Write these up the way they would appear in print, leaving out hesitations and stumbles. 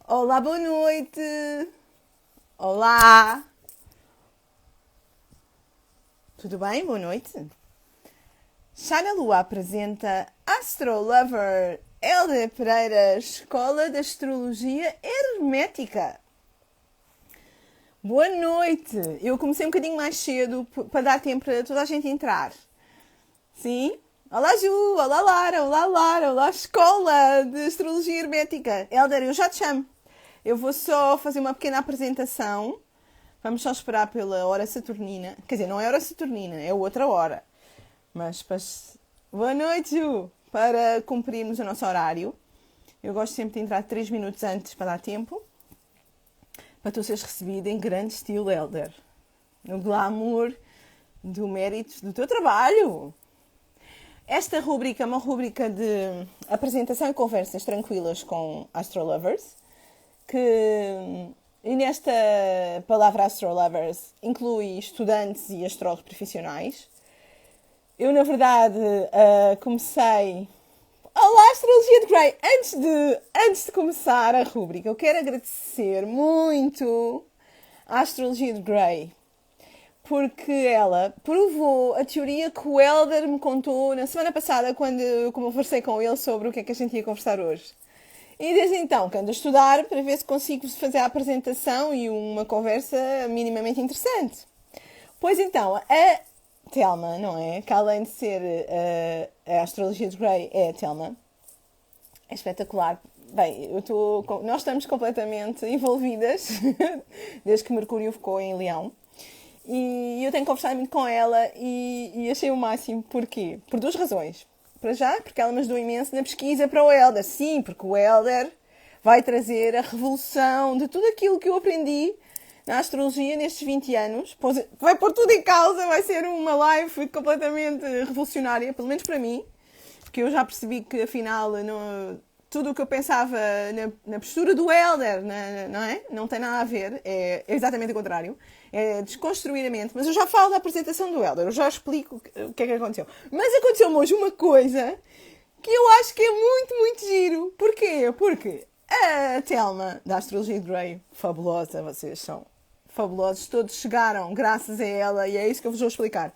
Olá, boa noite! Olá! Tudo bem? Boa noite! Chana Lua apresenta Astro Lover Helder Pereira, Escola de Astrologia Hermética. Boa noite! Eu comecei um bocadinho mais cedo para dar tempo para toda a gente entrar. Sim? Olá Ju, olá Lara, olá Escola de Astrologia Hermética. Helder, eu já te chamo. Eu vou só fazer uma pequena apresentação. Vamos só esperar pela hora saturnina. Quer dizer, não é hora saturnina, é outra hora. Mas boa noite, Ju! Para cumprirmos o nosso horário. Eu gosto sempre de entrar 3 minutos antes para dar tempo. Para tu seres recebido em grande estilo, Helder. No glamour do mérito do teu trabalho. Esta rúbrica é uma rúbrica de apresentação e conversas tranquilas com astrolovers, e nesta palavra astrolovers inclui estudantes e astrólogos profissionais. Eu, na verdade, comecei... Olá, Astrologia de Grey! Antes de começar a rúbrica, eu quero agradecer muito à Astrologia de Grey, porque ela provou a teoria que o Helder me contou na semana passada, quando eu conversei com ele sobre o que é que a gente ia conversar hoje. E desde então que ando a estudar para ver se consigo fazer a apresentação e uma conversa minimamente interessante. Pois então, a Thelma, não é? Que além de ser a Astrologia de Grey, é a Thelma. É espetacular. Bem, nós estamos completamente envolvidas desde que Mercúrio ficou em Leão. E eu tenho conversado muito com ela e achei o máximo. Porquê? Por duas razões. Para já, porque ela me ajudou imenso na pesquisa para o Helder. Sim, porque o Helder vai trazer a revolução de tudo aquilo que eu aprendi na astrologia nestes 20 anos. Vai pôr tudo em causa, vai ser uma live completamente revolucionária, pelo menos para mim. Porque eu já percebi que, afinal, tudo o que eu pensava na postura do Helder, não é? Não tem nada a ver, é exatamente o contrário. É desconstruir a mente. Mas eu já falo da apresentação do Helder, eu já explico o que é que aconteceu. Mas aconteceu-me hoje uma coisa que eu acho que é muito, muito giro. Porquê? Porque a Thelma, da Astrologia de Grey, fabulosa, vocês são fabulosos, todos chegaram graças a ela e é isso que eu vos vou explicar.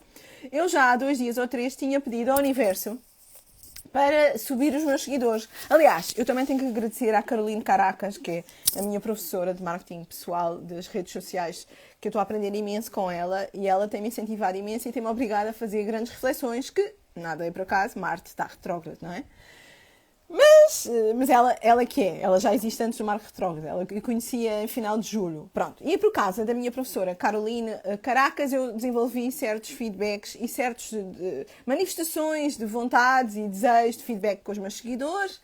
Eu já há 2 dias ou 3 tinha pedido ao universo para subir os meus seguidores. Aliás, eu também tenho que agradecer à Caroline Caracas, que é a minha professora de marketing pessoal das redes sociais, que eu estou a aprender imenso com ela e ela tem-me incentivado imenso e tem-me obrigado a fazer grandes reflexões que, nada é por acaso, Marte está retrógrado, não é? Mas ela que é, ela já existe antes do Marte retrógrado, ela que conhecia em final de julho. Pronto, e por causa da minha professora Caroline Caracas, eu desenvolvi certos feedbacks e certas manifestações de vontades e desejos de feedback com os meus seguidores.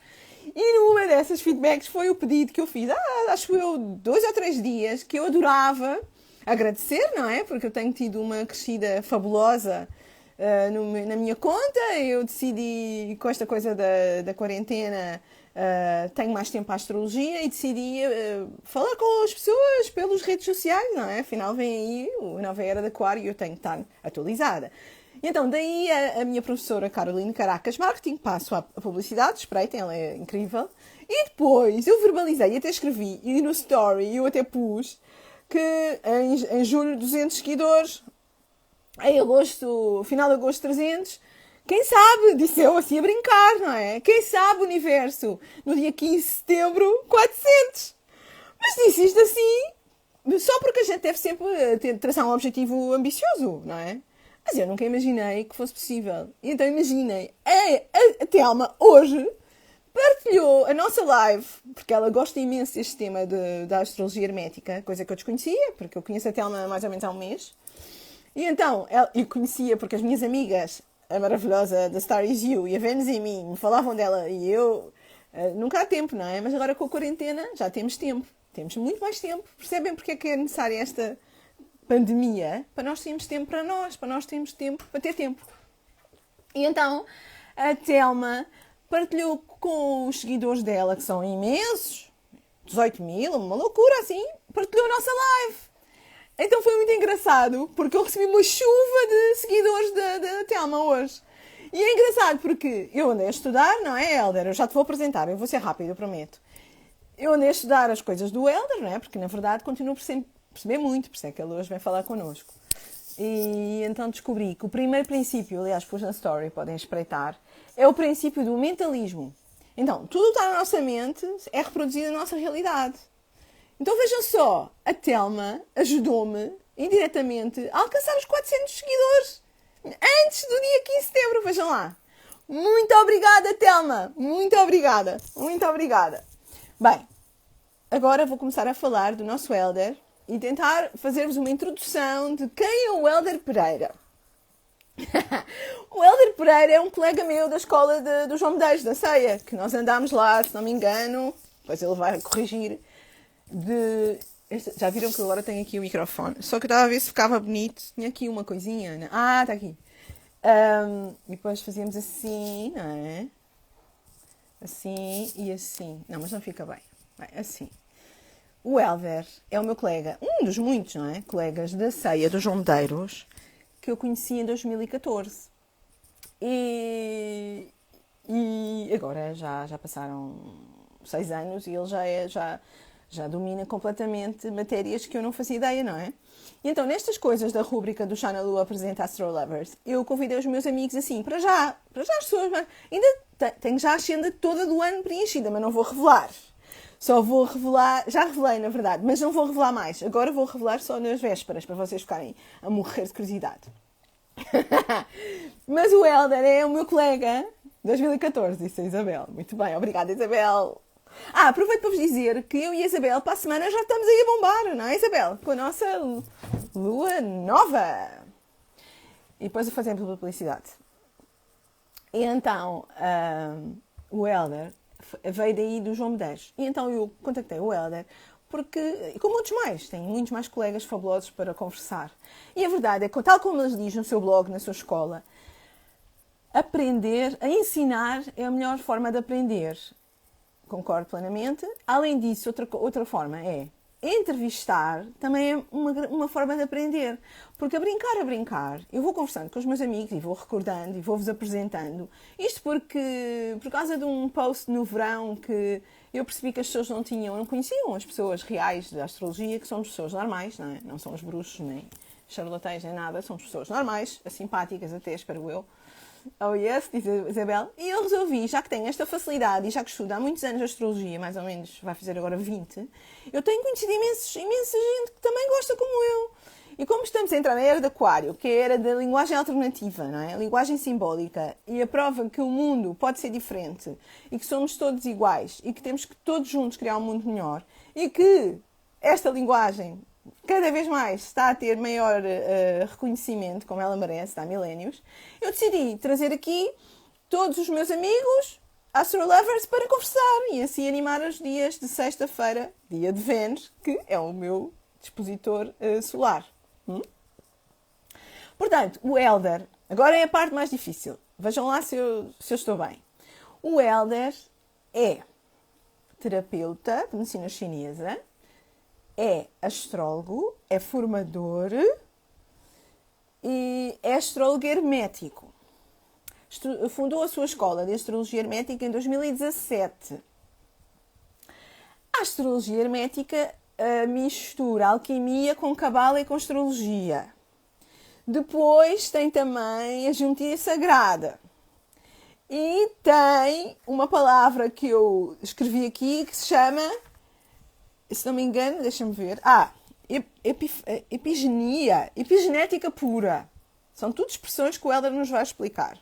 E numa dessas feedbacks foi o pedido que eu fiz, acho eu, 2 ou 3 dias, que eu adorava agradecer, não é? Porque eu tenho tido uma crescida fabulosa na minha conta. Eu decidi, com esta coisa da quarentena, tenho mais tempo para a astrologia e decidi falar com as pessoas pelas redes sociais, não é? Afinal vem aí a nova era de Aquário e eu tenho que estar atualizada. E então, daí a minha professora Caroline Caracas Marketing, passo à publicidade, espreitem, ela é incrível. E depois eu verbalizei, até escrevi, e no story eu até pus que em julho 200 seguidores, em agosto, final de agosto 300, quem sabe, disse eu assim a brincar, não é? Quem sabe, universo, no dia 15 de setembro, 400. Mas disse isto assim, só porque a gente deve sempre traçar um objetivo ambicioso, não é? Mas eu nunca imaginei que fosse possível. E então imaginei, a Thelma hoje partilhou a nossa live, porque ela gosta imenso deste tema da astrologia hermética, coisa que eu desconhecia, porque eu conheço a Thelma mais ou menos há um mês. E então, eu conhecia porque as minhas amigas, a maravilhosa da Star Is You e a Vênus em mim, me falavam dela e eu... nunca há tempo, não é? Mas agora com a quarentena já temos tempo. Temos muito mais tempo. Percebem porque é que é necessária esta pandemia? Para nós termos tempo para nós, para nós termos tempo para ter tempo. E então, a Thelma partilhou com os seguidores dela, que são imensos, 18 mil, uma loucura assim, partilhou a nossa live. Então foi muito engraçado, porque eu recebi uma chuva de seguidores da Thelma hoje. E é engraçado porque eu andei a estudar, não é, Helder? Eu já te vou apresentar, eu vou ser rápido, eu prometo. eu andei a estudar as coisas do Elder, não é? Porque na verdade continuo por perceber muito, por isso é que ele hoje vem falar connosco. E então descobri que o primeiro princípio, aliás, pus na story, podem espreitar, é o princípio do mentalismo. Então, tudo está na nossa mente, é reproduzido na nossa realidade. Então vejam só, a Telma ajudou-me indiretamente a alcançar os 400 seguidores antes do dia 15 de setembro, vejam lá. Muito obrigada, Telma! Muito obrigada! Muito obrigada! Bem, agora vou começar a falar do nosso Elder e tentar fazer-vos uma introdução de quem é o Elder Pereira. O Elder Pereira é um colega meu da escola do João Medeiros, da Ceia, que nós andámos lá, se não me engano, depois ele vai corrigir, já viram que agora tenho aqui o microfone, só que eu estava a ver se ficava bonito, tinha aqui uma coisinha, né? Ah, está aqui. E depois fazíamos assim, não é? Assim e assim. Não, mas não fica bem. Bem, assim. O Elder é o meu colega, um dos muitos, não é? Colegas da Ceia do João Medeiros, que eu conheci em 2014. E agora já passaram 6 anos e ele já domina completamente matérias que eu não fazia ideia, não é? E então, nestas coisas da rúbrica do Chá na Lua apresenta Astro Lovers, eu convidei os meus amigos assim, para já as pessoas, mas ainda tenho já a agenda toda do ano preenchida, mas não vou revelar. Só vou revelar, já revelei na verdade, mas não vou revelar mais. Agora vou revelar só nas vésperas, para vocês ficarem a morrer de curiosidade. Mas o Elder é o meu colega, 2014, disse a Isabel. Muito bem, obrigada Isabel. Aproveito para vos dizer que eu e a Isabel para a semana já estamos aí a bombar, não é Isabel? Com a nossa lua nova. E depois fazemos publicidade. E então, o Elder veio daí do João Medeiros. E então eu contactei o Elder porque, como muitos mais, tenho muitos mais colegas fabulosos para conversar. E a verdade é que, tal como eles dizem no seu blog, na sua escola, aprender, a ensinar é a melhor forma de aprender. Concordo plenamente. Além disso, outra forma é entrevistar, também é uma forma de aprender. Porque a brincar, eu vou conversando com os meus amigos e vou recordando e vou-vos apresentando. Isto porque, por causa de um post no verão que eu percebi que as pessoas não conheciam as pessoas reais da astrologia, que somos pessoas normais, não é? Não são os bruxos, nem charlatães, nem nada, somos pessoas normais, simpáticas até, espero eu. Oh yes, diz a Isabel. E eu resolvi, já que tenho esta facilidade e já que estudo há muitos anos astrologia, mais ou menos vai fazer agora 20, eu tenho conhecido imensa gente que também gosta como eu. E como estamos a entrar na era de Aquário, que é a era da linguagem alternativa, não é? A linguagem simbólica, e a prova que o mundo pode ser diferente, e que somos todos iguais, e que temos que todos juntos criar um mundo melhor, e que esta linguagem cada vez mais está a ter maior reconhecimento, como ela merece, há milénios, eu decidi trazer aqui todos os meus amigos Astro Lovers para conversar e assim animar os dias de sexta-feira, dia de Vênus, que é o meu dispositor solar. Portanto, o Elder, agora é a parte mais difícil. Vejam lá se eu estou bem. O Elder é terapeuta de medicina chinesa, é astrólogo, é formador e é astrólogo hermético. Fundou a sua escola de astrologia hermética em 2017. A astrologia hermética mistura alquimia com cabala e com astrologia. Depois tem também a geometria sagrada. E tem uma palavra que eu escrevi aqui que se chama, se não me engano, deixa-me ver. Epigenética pura. São tudo expressões que o Elder nos vai explicar.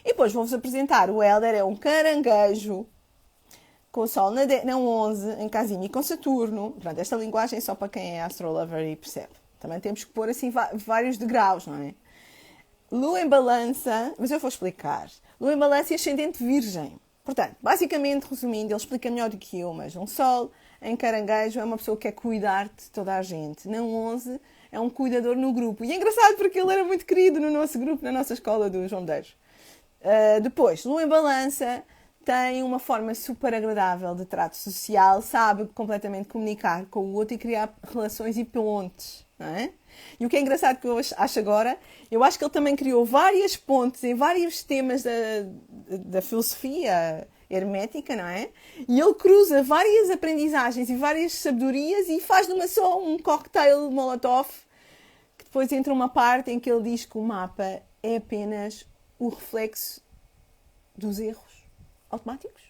E depois vou-vos apresentar. O Elder é um caranguejo com o Sol na 11, em Casime com Saturno. Portanto, esta linguagem é só para quem é astrolover e percebe. Também temos que pôr assim vários degraus, não é? Lua em balança, mas eu vou explicar. Lua em balança e ascendente virgem. Portanto, basicamente, resumindo, ele explica melhor do que eu, mas um Sol em caranguejo é uma pessoa que quer cuidar de toda a gente. Na 11 é um cuidador no grupo. E é engraçado porque ele era muito querido no nosso grupo, na nossa escola do João Medeiros. Depois, Lua em balança tem uma forma super agradável de trato social, sabe completamente comunicar com o outro e criar relações e pontes, não é? E o que é engraçado que eu acho agora, eu acho que ele também criou várias pontes em vários temas da filosofia hermética, não é? E ele cruza várias aprendizagens e várias sabedorias e faz de uma só um cocktail Molotov, que depois entra uma parte em que ele diz que o mapa é apenas o reflexo dos erros automáticos,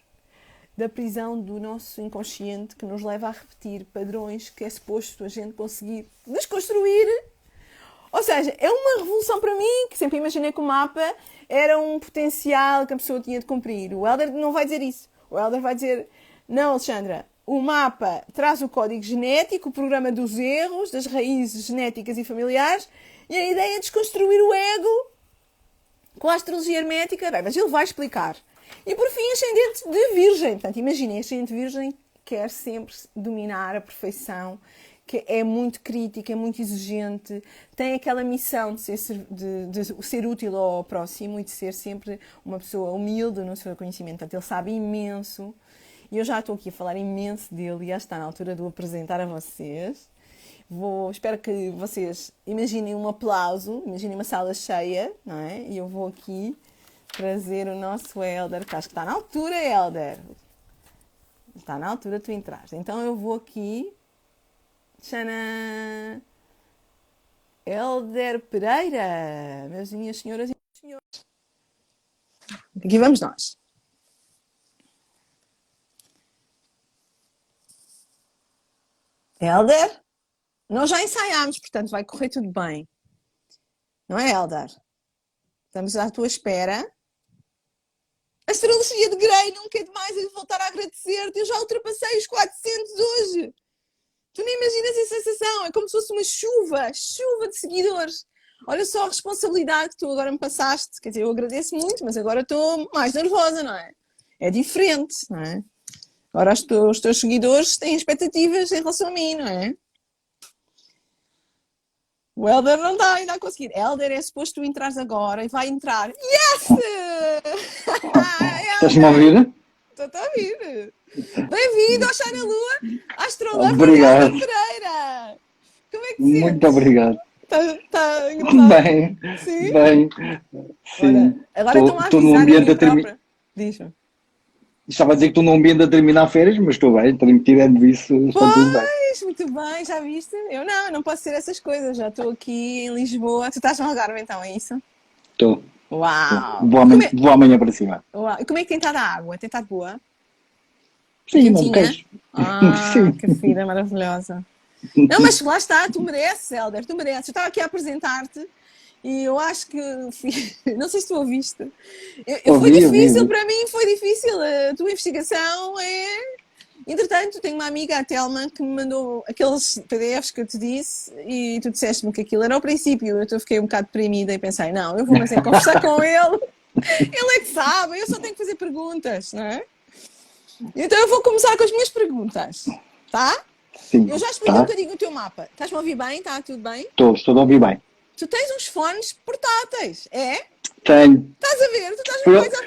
da prisão do nosso inconsciente, que nos leva a repetir padrões que é suposto a gente conseguir desconstruir. Ou seja, é uma revolução para mim, que sempre imaginei que o mapa era um potencial que a pessoa tinha de cumprir. O Helder não vai dizer isso. O Helder vai dizer, não, Alexandra, o mapa traz o código genético, o programa dos erros, das raízes genéticas e familiares, e a ideia é desconstruir o ego com a astrologia hermética. Bem, mas ele vai explicar. E por fim, ascendente de Virgem. Portanto, imaginem, ascendente de Virgem quer sempre dominar a perfeição, que é muito crítica, é muito exigente, tem aquela missão de ser útil ao próximo e de ser sempre uma pessoa humilde no seu conhecimento. Portanto, ele sabe imenso. E eu já estou aqui a falar imenso dele e já está na altura de o apresentar a vocês. Espero que vocês imaginem um aplauso, imaginem uma sala cheia, não é? E eu vou aqui trazer o nosso Helder, que acho que está na altura, Helder. Está na altura de tu entrares. Então eu vou aqui. Tcharam! Helder Pereira, minhas senhoras e senhores. Aqui vamos nós. Helder, nós já ensaiámos, portanto vai correr tudo bem. Não é, Helder? Estamos à tua espera. A astrologia de Grey nunca é demais eu voltar a agradecer-te. Eu já ultrapassei os 400 hoje. Tu nem imaginas a sensação. É como se fosse uma chuva de seguidores. Olha só a responsabilidade que tu agora me passaste. Quer dizer, eu agradeço muito, mas agora estou mais nervosa, não é? É diferente, não é? Agora os teus seguidores têm expectativas em relação a mim, não é? O Helder não está ainda a conseguir. Helder, é suposto tu entrares agora e vai entrar. Yes! Estás-me a ouvir? Estou-te a ouvir. Bem-vindo ao Chá na Lua, Astrolever Obrigado. Pereira. Como é que te Muito sentes? obrigado. Está engraçado? Bem, Sim? bem. Sim. Agora estão a Estou num avisar a ambiente mim a terminar. própria. Diz-me. Estava a dizer que estou num ambiente a terminar férias, mas estou bem, tirando isso, está tudo bem. Pois, muito bem, já viste? Eu não posso ser essas coisas. Já estou aqui em Lisboa. Tu estás no Algarve então, é isso? Estou. Uau! Vou amanhã para cima. Uau! E como é que tem estado a água? Tem estado boa? Sim, não me Quentinha? queixo. Ah, Sim. que vida maravilhosa. Não, mas lá está, tu mereces, Helder, tu mereces. Eu estava aqui a apresentar-te e eu acho que, não sei se tu ouviste, foi difícil, para mim foi difícil, a tua investigação é... Entretanto, tenho uma amiga, a Telma, que me mandou aqueles PDFs que eu te disse e tu disseste-me que aquilo era ao princípio. Eu fiquei um bocado deprimida e pensei, não, eu vou mas é conversar com ele, ele é que sabe, eu só tenho que fazer perguntas, não é? Então eu vou começar com as minhas perguntas, tá? Sim. Eu já expliquei um bocadinho o teu mapa. Estás-me a ouvir bem? Está tudo bem? Estou a ouvir bem. Tu tens uns fones portáteis, é? Tenho. Estás a ver? Tu estás numa coisa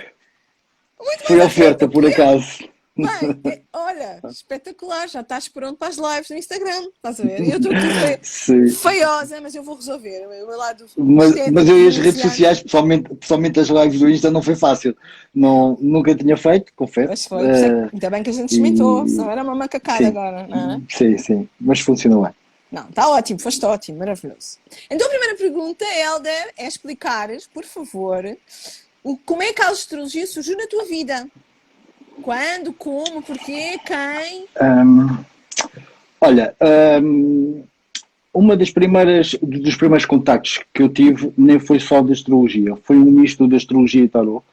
muito Foi mais oferta, por acaso. Bem, olha, espetacular, já estás pronto para as lives no Instagram, estás a ver? Eu estou aqui feiosa, mas eu vou resolver. O meu lado mas eu e as redes sociais, pessoalmente as lives do Insta, não foi fácil. Não, nunca tinha feito, confesso. Mas foi, ainda bem que a gente desmentou, senão era uma macacada agora, não é? Sim, mas funcionou bem. Não, está ótimo, foste ótimo, maravilhoso. Então a primeira pergunta, Helder, é explicares, por favor, como é que a astrologia surgiu na tua vida? Quando, como, porquê, quem? Olha, dos primeiros contactos que eu tive nem foi só de astrologia, foi um misto de astrologia e tarot.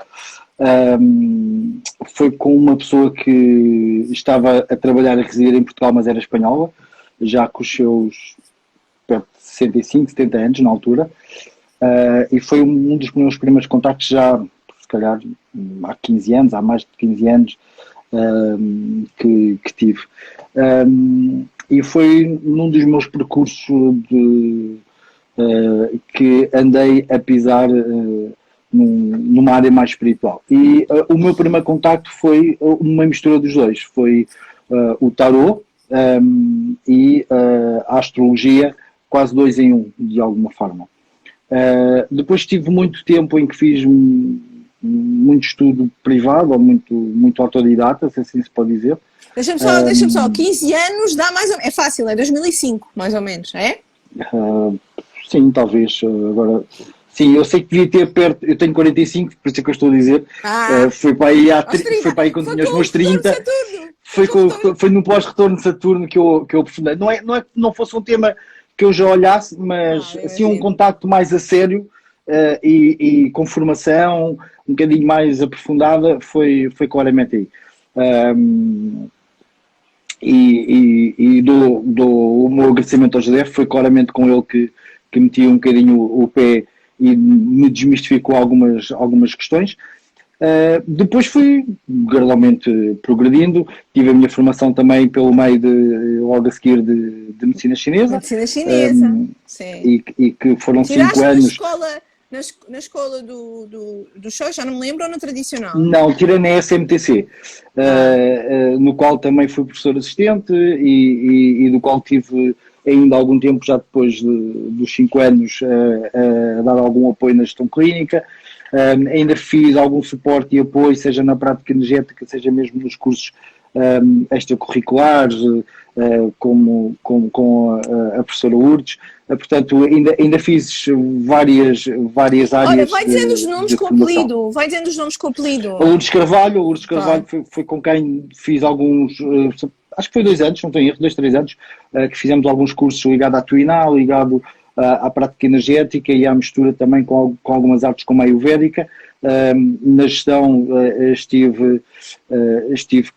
Foi com uma pessoa que estava a trabalhar e residir em Portugal, mas era espanhola, já com os seus perto de 65, 70 anos na altura, e foi um dos meus primeiros contactos já, se calhar, há 15 anos, há mais de 15 anos, que tive. E foi num dos meus percursos que andei a pisar numa área mais espiritual. E o meu primeiro contacto foi uma mistura dos dois. Foi o tarot e a astrologia, quase dois em um, de alguma forma. Depois tive muito tempo em que fiz muito estudo privado, ou muito autodidata, se assim se pode dizer. Deixa-me só, 15 anos dá mais ou menos, é fácil, é 2005, mais ou menos, é? Sim, talvez, agora... Sim, eu sei que devia ter perto, eu tenho 45, por isso é que eu estou a dizer, foi para aí, aos 30. foi para aí quando Foi tinha os com o meus retorno de 30, Saturno. foi no pós-retorno de Saturno que eu aprofundei. Não é que não fosse um tema que eu já olhasse, mas assim um Imagino. contacto mais a sério e com formação um bocadinho mais aprofundada foi claramente aí. Um, e dou o meu agradecimento ao José, foi claramente com ele que meti um bocadinho o pé e me desmistificou algumas questões. Depois fui gradualmente progredindo, tive a minha formação também pelo meio logo a seguir de medicina chinesa. Medicina chinesa, sim. E que foram 5 Tiraste anos. na escola do show, já não me lembro, ou na tradicional? Não, tirei na SMTC, no qual também fui professor assistente e do qual tive ainda algum tempo, já depois dos 5 anos, a dar algum apoio na gestão clínica. Ainda fiz algum suporte e apoio, seja na prática energética, seja mesmo nos cursos extracurriculares, com a professora Lourdes. Portanto, ainda fiz várias Olha, áreas vai dizendo os nomes de com formação. apelido, vai dizendo os nomes com apelido. A Lourdes Carvalho Tá. foi com quem fiz alguns, acho que foi 2 anos, não tenho erro, 2, 3 anos, que fizemos alguns cursos ligados à Tuinal, ligado à prática energética e à mistura também com algumas artes como a ayurvédica. Na gestão estive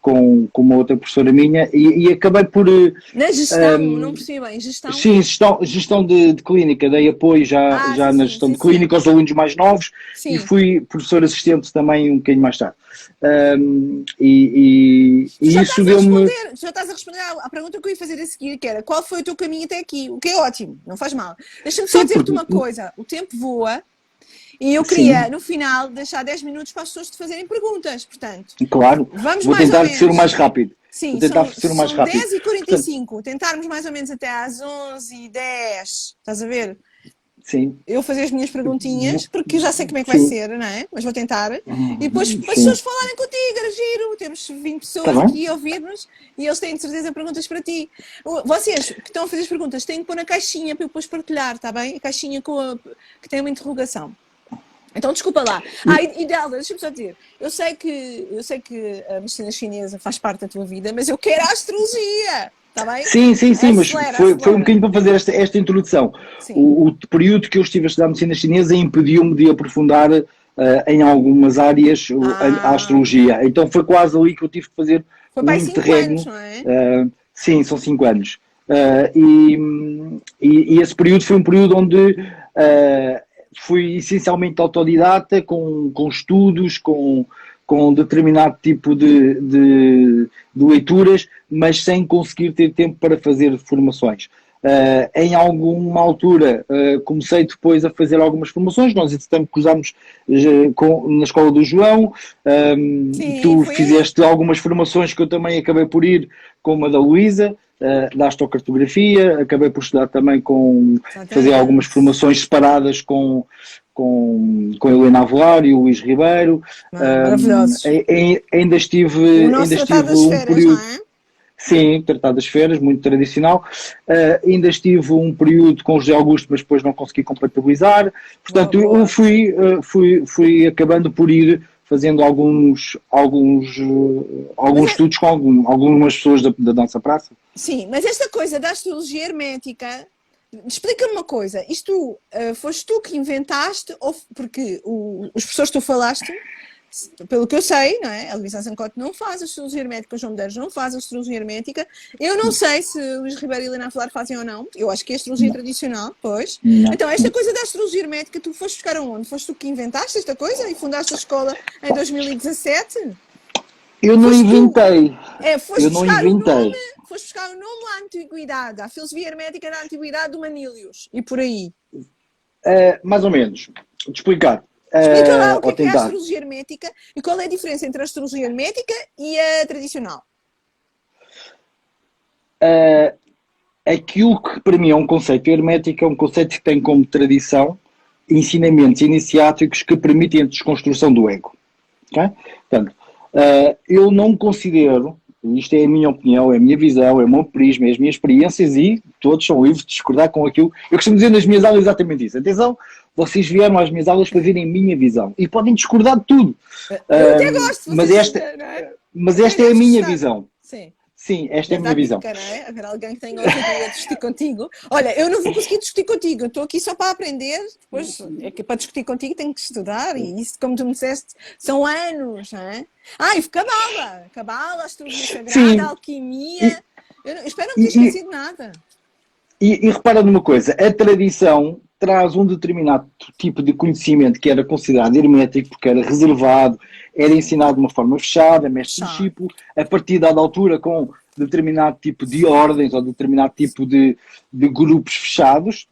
com uma outra professora minha e acabei por... Na gestão, não percebi bem, gestão? Sim, gestão de clínica, dei apoio já na gestão de clínica aos alunos mais novos e fui professor assistente também um bocadinho mais tarde. E isso deu-me... Já estás a responder à pergunta que eu ia fazer a seguir, que era qual foi o teu caminho até aqui? O que é ótimo, não faz mal. Deixa-me só dizer-te uma coisa, o tempo voa e eu queria, no final, deixar 10 minutos para as pessoas te fazerem perguntas, portanto. Claro, vamos vou mais tentar ou menos. ser o mais rápido. Sim, São 10h45, portanto, tentarmos mais ou menos até às 11h10, estás a ver? Sim. Eu fazer as minhas perguntinhas, porque já sei como é que vai ser, não é? Mas vou tentar. E depois as pessoas falarem contigo, era giro. Temos 20 pessoas aqui a ouvir-nos e eles têm de certeza perguntas para ti. Vocês que estão a fazer as perguntas têm que pôr na caixinha para eu depois partilhar, está bem? A caixinha que tem uma interrogação. Então, desculpa lá. E Delda, deixa-me só dizer. Eu sei que a medicina chinesa faz parte da tua vida, mas eu quero a astrologia. Está bem? Sim, mas foi um bocadinho para fazer esta introdução. O período que eu estive a estudar medicina chinesa impediu-me de aprofundar em algumas áreas a astrologia. Então foi quase ali que eu tive que fazer um interregno. Não é? Sim, são 5 anos. E esse período foi um período onde fui essencialmente autodidata, com estudos, com determinado tipo de leituras, mas sem conseguir ter tempo para fazer formações. Em alguma altura comecei depois a fazer algumas formações, nós entretanto cruzámos na escola do João, tu fizeste algumas formações que eu também acabei por ir, como a da Luísa, da astrocartografia, acabei por estudar também fazer algumas formações separadas com a Helena Avelar e o Luís Ribeiro. Maravilhosos. Ainda estive um período... Não é? Sim, tratado das férias, muito tradicional. Ainda estive um período com o José Augusto, mas depois não consegui compatibilizar. Portanto, eu fui acabando por ir fazendo alguns estudos com algumas pessoas da nossa praça. Sim, mas esta coisa da astrologia hermética, explica-me uma coisa, isto foste tu que inventaste, ou porque os professores que tu falaste, pelo que eu sei, não é? A Luísa Zancote não faz astrologia hermética, o João Medeiros não faz astrologia hermética. Eu não sei se Luís Ribeiro e Helena Avelar fazem ou não. Eu acho que é astrologia tradicional, pois. Não. Então, esta coisa da astrologia hermética, tu foste buscar aonde? Foste tu que inventaste esta coisa e fundaste a escola em 2017? Eu não inventei. Foste buscar o nome à antiguidade, à filosofia hermética da antiguidade do Manílios e por aí. Mais ou menos. De explicar. Explica lá o que é a astrologia hermética e qual é a diferença entre a astrologia hermética e a tradicional. Aquilo que para mim é um conceito hermético é um conceito que tem como tradição ensinamentos iniciáticos que permitem a desconstrução do ego. Okay? Portanto, eu não considero, isto é a minha opinião, é a minha visão, é o meu prisma, é as minhas experiências e todos são livres de discordar com aquilo. Eu costumo dizer nas minhas aulas exatamente isso. Atenção, vocês vieram às minhas aulas para verem a minha visão e podem discordar de tudo. Eu até gosto, mas esta é a minha visão. Sim. Sim, esta é a minha visão. Não é? Haver alguém que tenha ousadia a discutir contigo. Olha, eu não vou conseguir discutir contigo, eu estou aqui só para aprender, depois é que para discutir contigo tenho que estudar e isso, como tu me disseste, são anos, não é? E cabala, astrologia sagrada, alquimia, eu espero não ter esquecido nada. E repara numa coisa, a tradição traz um determinado tipo de conhecimento que era considerado hermético, porque era reservado, era ensinado de uma forma fechada, mestre-discípulo, a partir da altura com determinado tipo de ordens ou determinado tipo de grupos fechados,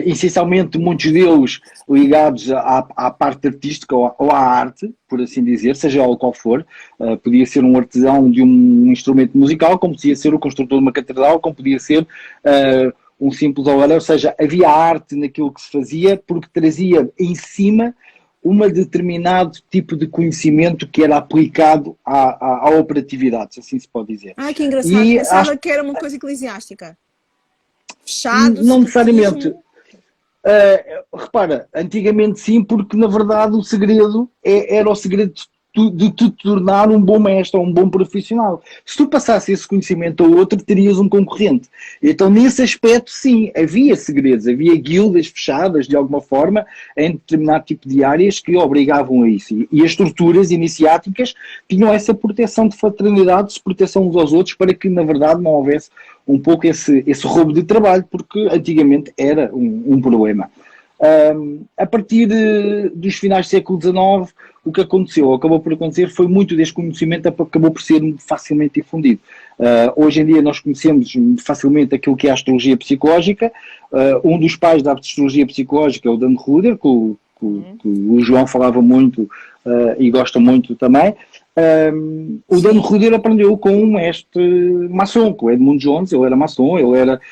essencialmente muitos deles ligados à parte artística ou à arte, por assim dizer, seja ela qual for. Podia ser um artesão de um instrumento musical, como podia ser o construtor de uma catedral, como podia ser um simples orador, ou seja, havia arte naquilo que se fazia porque trazia em cima um determinado tipo de conhecimento que era aplicado à operatividade, se assim se pode dizer. Que engraçado, pensava que era uma coisa eclesiástica. Fechado? Não necessariamente. Repara, antigamente sim, porque na verdade o segredo era o segredo de te tornar um bom mestre ou um bom profissional. Se tu passasses esse conhecimento a outro, terias um concorrente. Então, nesse aspecto, sim, havia segredos, havia guildas fechadas, de alguma forma, em determinado tipo de áreas que obrigavam a isso. E as estruturas iniciáticas tinham essa proteção de fraternidade, de proteção uns aos outros, para que, na verdade, não houvesse um pouco esse roubo de trabalho, porque antigamente era um problema. A partir dos finais do século XIX, o que aconteceu, acabou por acontecer, foi muito deste conhecimento acabou por ser facilmente difundido. Hoje em dia nós conhecemos facilmente aquilo que é a astrologia psicológica. Um dos pais da astrologia psicológica é o Dan Ruder, que o João falava muito e gosta muito também. O Dan Ruder aprendeu com um mestre maçom, com o Edmund Jones. Ele era maçom,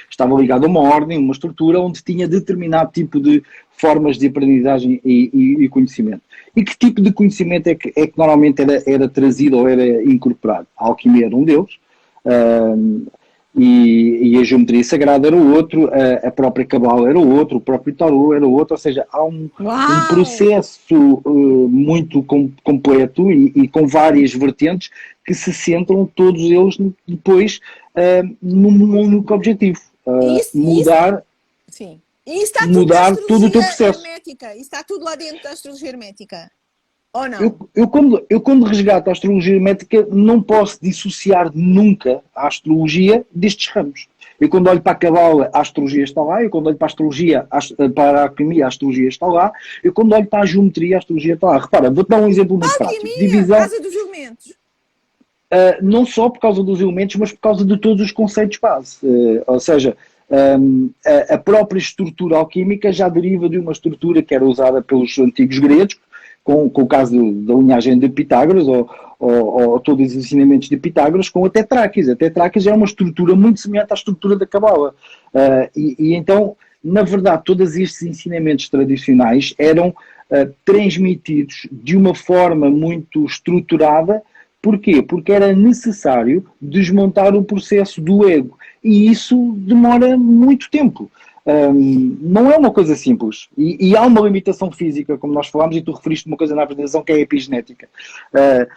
estava ligado a uma ordem, uma estrutura onde tinha determinado tipo de formas de aprendizagem e conhecimento. E que tipo de conhecimento é que normalmente era trazido ou era incorporado? A alquimia era um deles, e a geometria sagrada era o outro, a própria cabala era o outro, o próprio tarô era o outro, ou seja, há um processo muito completo e com várias vertentes que se centram todos eles depois num único objetivo, mudar... Sim. E está mudar todo o teu processo. Hermética. Isso está tudo lá dentro da astrologia hermética. Ou não? Eu quando resgato a astrologia hermética, não posso dissociar nunca a astrologia destes ramos. Eu quando olho para a cabala, a astrologia está lá. Eu quando olho para a astrologia, para a alquimia, a astrologia está lá. Eu quando olho para a geometria, a astrologia está lá. Repara, vou-te dar um exemplo muito prático. Por causa dos elementos. Não só por causa dos elementos, mas por causa de todos os conceitos base. Ou seja, a própria estrutura alquímica já deriva de uma estrutura que era usada pelos antigos gregos, com o caso da linhagem de Pitágoras, ou todos os ensinamentos de Pitágoras, com a tetráquis. A tetráquis é uma estrutura muito semelhante à estrutura da cabala. E então, na verdade, todos estes ensinamentos tradicionais eram transmitidos de uma forma muito estruturada. Porquê? Porque era necessário desmontar o processo do ego. E isso demora muito tempo. Não é uma coisa simples. E há uma limitação física, como nós falámos, e tu referiste uma coisa na apresentação que é a epigenética.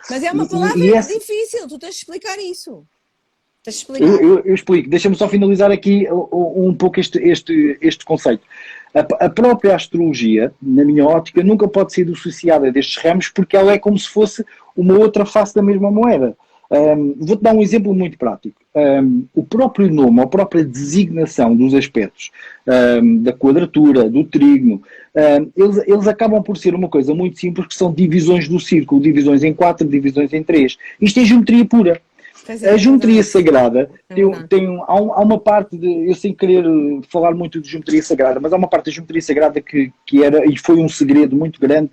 Mas é uma palavra difícil, tu tens de explicar isso. Tens de explicar. Eu explico. Deixa-me só finalizar aqui um pouco este conceito. A própria astrologia, na minha ótica, nunca pode ser dissociada destes ramos porque ela é como se fosse uma outra face da mesma moeda. Vou-te dar um exemplo muito prático. O próprio nome, a própria designação dos aspectos, da quadratura, do trígono, eles acabam por ser uma coisa muito simples, que são divisões do círculo, divisões em 4, divisões em 3. Isto é geometria pura. A geometria sagrada há uma parte eu sem querer falar muito de geometria sagrada, mas há uma parte da geometria sagrada que era, e foi um segredo muito grande,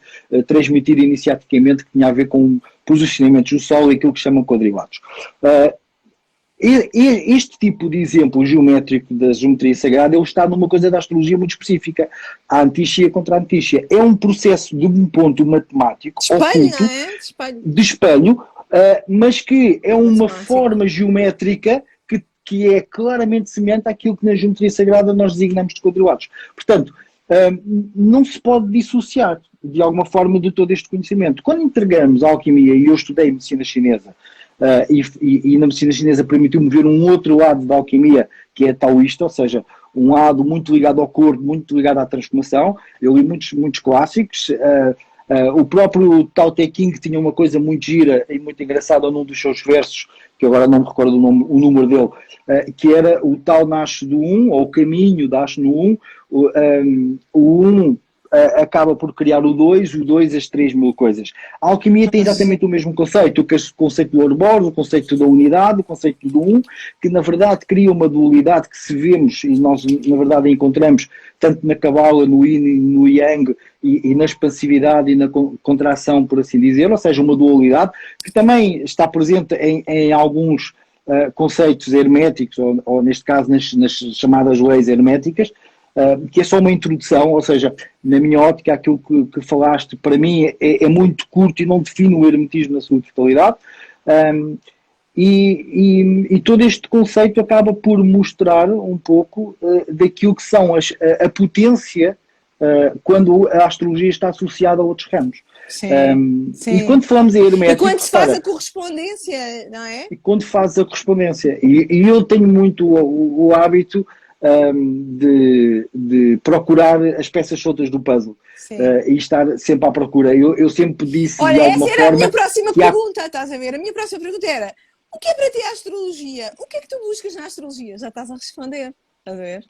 transmitido iniciaticamente, que tinha a ver com posicionamentos do Sol e aquilo que chamam quadrilados. Este tipo de exemplo geométrico da geometria sagrada, ele está numa coisa da astrologia muito específica, a antíxia contra a antíxia. É um processo de um ponto matemático, De espelho, oculto, não é? De espelho. de espelho, mas que é uma Matemático. forma geométrica que é claramente semelhante àquilo que na geometria sagrada nós designamos de quadrados. Portanto, não se pode dissociar de alguma forma de todo este conhecimento. Quando entregamos a alquimia, e eu estudei medicina chinesa, e na medicina chinesa permitiu-me ver um outro lado da alquimia, que é taoísta, ou seja, um lado muito ligado ao corpo, muito ligado à transformação. Eu li muitos clássicos. O próprio Tao Te Ching tinha uma coisa muito gira e muito engraçada num dos seus versos, que agora não me recordo o número dele, que era o Tao nasce do Um, ou o caminho nasce no Um, o Um acaba por criar o 2 as 3.000 coisas. A alquimia tem exatamente o mesmo conceito, o conceito do Ouroboros, o conceito da unidade, o conceito do Um, que na verdade cria uma dualidade que se vemos, e nós na verdade encontramos tanto na Cabala, no Yin e no Yang, e na expansividade e na contração, por assim dizer, ou seja, uma dualidade, que também está presente em alguns conceitos herméticos, ou neste caso nas chamadas leis herméticas, que é só uma introdução, ou seja, na minha ótica, aquilo que falaste, para mim, é muito curto e não define o hermetismo na sua totalidade. E todo este conceito acaba por mostrar um pouco daquilo que são a potência quando a astrologia está associada a outros ramos. Sim, sim. E quando falamos em hermético... E quando se faz a correspondência, não é? E quando faz a correspondência. E eu tenho muito o hábito de procurar as peças soltas do puzzle e estar sempre à procura. Eu sempre disse. Olha, de alguma essa era forma, a minha próxima pergunta, estás a ver? A minha próxima pergunta era: o que é para ti a astrologia? O que é que tu buscas na astrologia? Já estás a responder, estás a ver?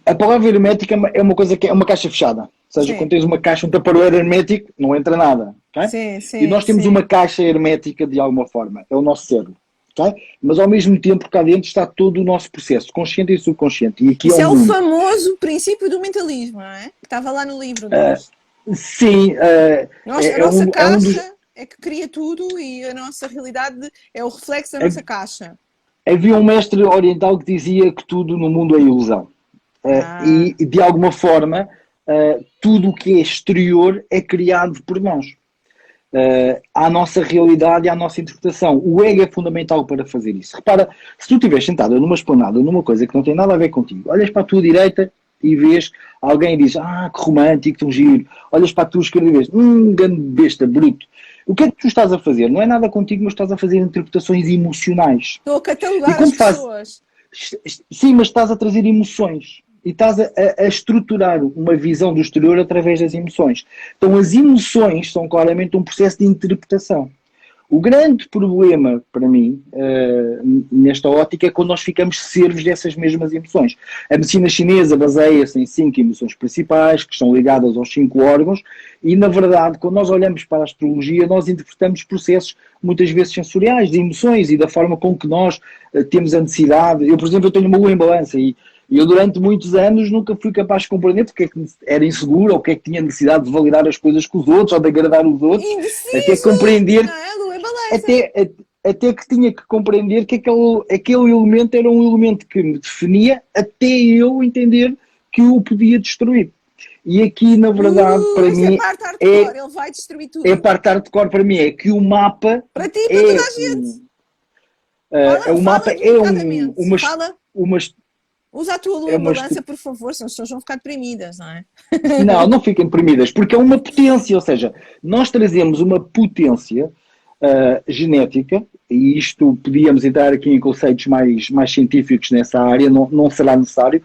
A palavra hermética é uma coisa que é uma caixa fechada. Ou seja, quando tens uma caixa, um taparoeiro hermético, não entra nada. Okay? Sim, e nós temos uma caixa hermética de alguma forma. É o nosso cérebro. Okay? Mas ao mesmo tempo cá dentro está todo o nosso processo, consciente e subconsciente. E aqui isso é o mundo. famoso princípio do mentalismo, não é? Que estava lá no livro deles. Sim. A nossa caixa é que cria tudo e a nossa realidade é o reflexo da nossa caixa. Havia um mestre oriental que dizia que tudo no mundo é ilusão. E de alguma forma tudo o que é exterior é criado por nós. À nossa realidade e à nossa interpretação. O ego é fundamental para fazer isso. Repara, se tu estiveres sentado numa esplanada, numa coisa que não tem nada a ver contigo, olhas para a tua direita e vês alguém e diz, que romântico, tão giro. Olhas para a tua esquerda e vês, grande besta, bruto. O que é que tu estás a fazer? Não é nada contigo, mas estás a fazer interpretações emocionais. Estou a catalogar as pessoas. Sim, mas estás a trazer emoções. E estás a estruturar uma visão do exterior através das emoções. Então as emoções são claramente um processo de interpretação. O grande problema, para mim, nesta ótica, é quando nós ficamos servos dessas mesmas emoções. A medicina chinesa baseia-se em 5 emoções principais, que estão ligadas aos 5 órgãos, e, na verdade, quando nós olhamos para a astrologia, nós interpretamos processos, muitas vezes, sensoriais, de emoções, e da forma com que nós temos a necessidade. Eu, por exemplo, tenho uma lua em balança, e eu durante muitos anos nunca fui capaz de compreender porque é que era inseguro, ou porque é que tinha necessidade de validar as coisas com os outros, ou de agradar os outros, até compreender, até que tinha que compreender que aquele elemento era um elemento que me definia, até eu entender que o podia destruir. E aqui, na verdade, para mim, é parte hardcore, ele vai destruir tudo. É parte hardcore para mim, é que o mapa para ti, para toda a gente. O mapa é uma usa a tua lua em balança, por favor, senão as pessoas vão ficar deprimidas, não é? Não fiquem deprimidas, porque é uma potência, ou seja, nós trazemos uma potência genética, e isto podíamos entrar aqui em conceitos mais científicos nessa área, não será necessário,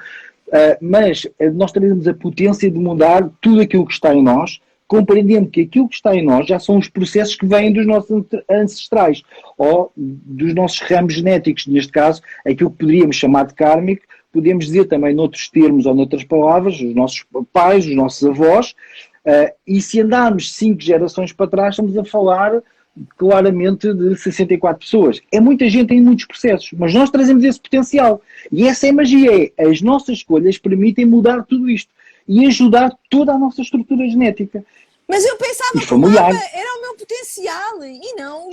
mas nós trazemos a potência de mudar tudo aquilo que está em nós, compreendendo que aquilo que está em nós já são os processos que vêm dos nossos ancestrais, ou dos nossos ramos genéticos, neste caso, aquilo que poderíamos chamar de kármico, podemos dizer também noutros termos ou noutras palavras, os nossos pais, os nossos avós, e se andarmos 5 gerações para trás, estamos a falar claramente de 64 pessoas. É muita gente em muitos processos, mas nós trazemos esse potencial. E essa é a magia, as nossas escolhas permitem mudar tudo isto e ajudar toda a nossa estrutura genética. Mas eu pensava que o mapa era o meu potencial e não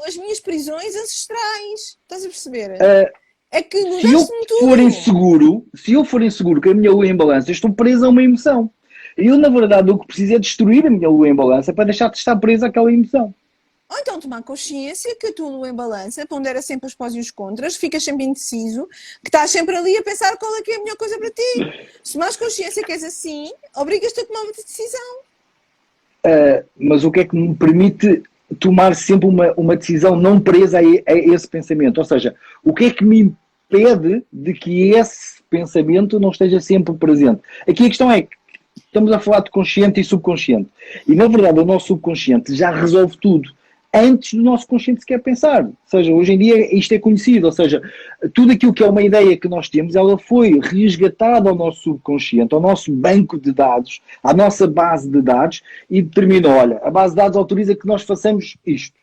as minhas minhas prisões ancestrais. Estás a perceber? Uh, É que se eu mudaste-me tudo. se eu for inseguro que a minha lua em balança, eu estou preso a uma emoção. Eu, na verdade, o que preciso é destruir a minha lua em balança para deixar de estar presa àquela emoção. Ou então tomar consciência que a tua lua em balança pondera sempre os pós e os contras, ficas sempre indeciso, que estás sempre ali a pensar qual é que é a melhor coisa para ti. Se tomares consciência que és assim, obrigas-te a tomar uma decisão. Mas o que é que me permite tomar sempre uma decisão não presa a esse pensamento? Ou seja, o que é que me impede de que esse pensamento não esteja sempre presente? Aqui a questão é que estamos a falar de consciente e subconsciente. E, na verdade, o nosso subconsciente já resolve tudo antes do nosso consciente sequer pensar. Ou seja, hoje em dia isto é conhecido. Ou seja, tudo aquilo que é uma ideia que nós temos, ela foi resgatada ao nosso subconsciente, ao nosso banco de dados, à nossa base de dados e determinou, olha, a base de dados autoriza que nós façamos isto.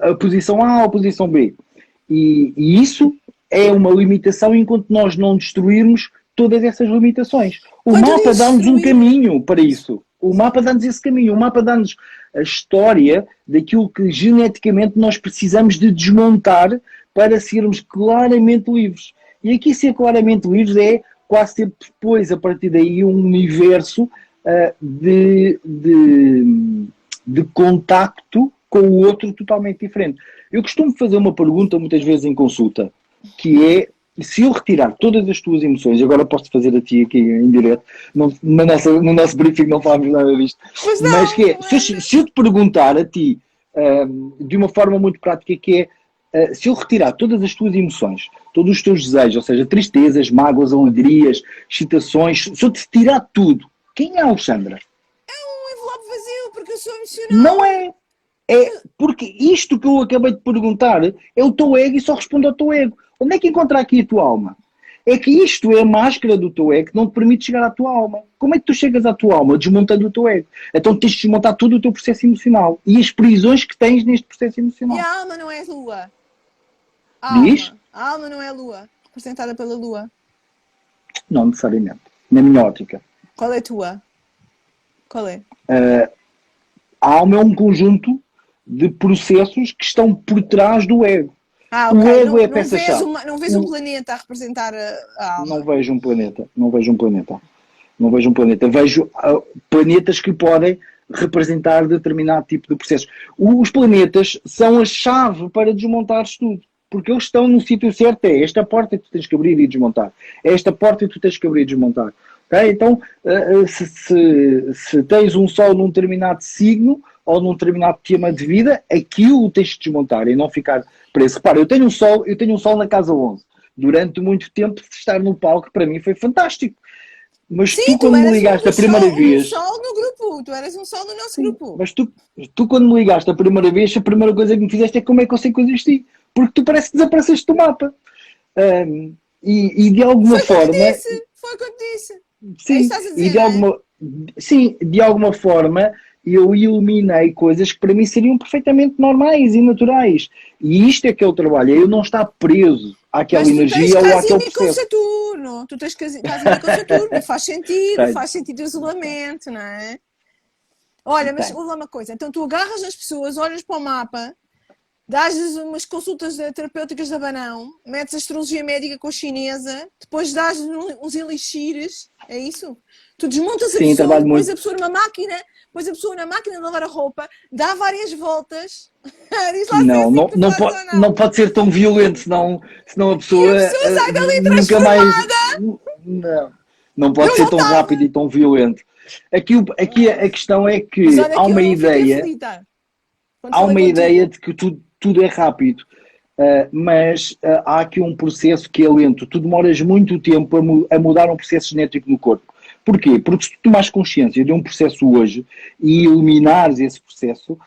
A posição A ou a posição B. E isso é uma limitação enquanto nós não destruirmos todas essas limitações. O mapa dá-nos um caminho para isso. O mapa dá-nos esse caminho. O mapa dá-nos a história daquilo que geneticamente nós precisamos de desmontar para sermos claramente livres. E aqui ser claramente livres é quase ter depois, a partir daí, um universo de contacto com o outro totalmente diferente. Eu costumo fazer uma pergunta muitas vezes em consulta, que é: se eu retirar todas as tuas emoções, agora posso fazer a ti aqui em direto, no nosso briefing não falámos nada disto, mas que é, se eu te perguntar a ti, de uma forma muito prática, que é, se eu retirar todas as tuas emoções, todos os teus desejos, ou seja, tristezas, mágoas, alegrias, excitações, se eu te tirar tudo, quem é a Alexandra? É um envelope vazio, porque eu sou emocional. Não é. É porque isto que eu acabei de perguntar é o teu ego e só responde ao teu ego. Onde é que encontra aqui a tua alma? É que isto é a máscara do teu ego que não te permite chegar à tua alma. Como é que tu chegas à tua alma? Desmontando o teu ego. Então tens de desmontar todo o teu processo emocional e as prisões que tens neste processo emocional. E a alma não é a lua. Diz? A alma não é a lua, representada pela lua. Não necessariamente. Na minha ótica. Qual é a tua? Qual é? A alma é um conjunto de processos que estão por trás do ego. Okay. O ego é a peça-chave. Não vês um planeta a representar a alma? Não vejo um planeta. Vejo planetas que podem representar determinado tipo de processos. Os planetas são a chave para desmontares tudo. Porque eles estão no sítio certo. É esta porta que tu tens que abrir e desmontar. É esta porta que tu tens que abrir e desmontar. Okay? Então, se tens um sol num determinado signo ou num determinado tema de vida, aquilo tens de desmontar e não ficar preso. Repara, eu tenho um sol na casa 11. Durante muito tempo, estar no palco para mim foi fantástico. Mas sim, tu quando me ligaste a primeira vez... Tu eras um sol no grupo, tu eras um sol no nosso grupo. Mas tu quando me ligaste a primeira vez, a primeira coisa que me fizeste é como é que eu sei que eu existi. Porque tu parece que desapareceste do mapa. E de alguma forma... Foi o que eu te disse. Sim, de alguma forma eu eliminei coisas que para mim seriam perfeitamente normais e naturais. E isto é que é o trabalho, é eu não estar preso àquela energia ou àquele processo. Com Saturno. Tu tens casamento com Saturno, faz sentido o isolamento, não é? Olha, mas vou lá uma coisa, então tu agarras as pessoas, olhas para o mapa, dás-lhes umas consultas terapêuticas de abanão, metes a astrologia médica com a chinesa, depois dás-lhes uns elixires, é isso? Tu desmontas a pessoa, pões a pessoa numa máquina, pões a pessoa na máquina de lavar a roupa, dá várias voltas. Diz lá não pode ser tão violento, senão a pessoa sai dali nunca mais... Não pode ser tão rápido e tão violento. Aqui a questão é que há uma ideia... Há uma ideia de que tudo é rápido, mas há aqui um processo que é lento. Tu demoras muito tempo a mudar um processo genético no corpo. Porquê? Porque se tu tomares consciência de um processo hoje e eliminares esse processo,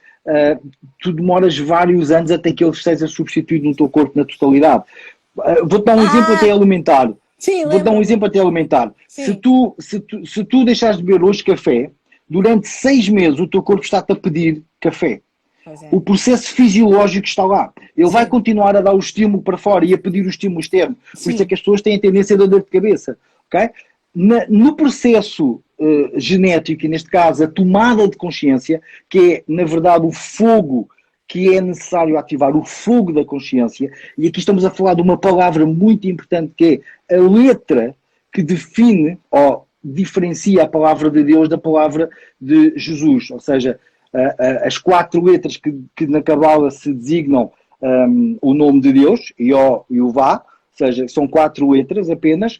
tu demoras vários anos até que ele esteja substituído no teu corpo na totalidade. Vou-te dar um exemplo até elementar. Se tu deixares de beber hoje café, durante 6 meses o teu corpo está-te a pedir café. O processo fisiológico está lá. Ele vai continuar a dar o estímulo para fora e a pedir o estímulo externo. Por isso é que as pessoas têm a tendência de dor de cabeça. Okay? No processo genético, e neste caso a tomada de consciência, que é, na verdade, o fogo que é necessário ativar o fogo da consciência, e aqui estamos a falar de uma palavra muito importante que é a letra que define ou diferencia a palavra de Deus da palavra de Jesus, ou seja, as 4 letras que na Cabala se designam o nome de Deus, Ió e o Vá, ou seja, são 4 letras apenas,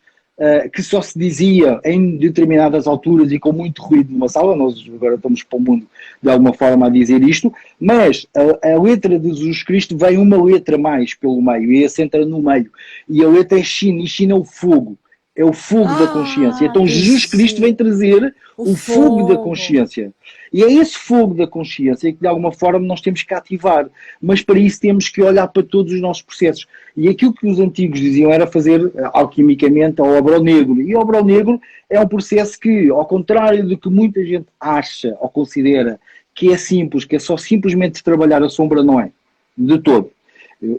que só se dizia em determinadas alturas e com muito ruído numa sala. Nós agora estamos para o mundo de alguma forma a dizer isto, mas a letra de Jesus Cristo vem uma letra mais pelo meio, e esse entra no meio, e a letra é Shin, e Shin é o fogo. É o fogo da consciência. Então Jesus Cristo vem trazer o fogo da consciência. E é esse fogo da consciência que de alguma forma nós temos que ativar. Mas para isso temos que olhar para todos os nossos processos. E aquilo que os antigos diziam era fazer alquimicamente a obra ao negro. E a obra ao negro é um processo que, ao contrário do que muita gente acha ou considera que é simples, que é só simplesmente trabalhar a sombra, não é. De todo.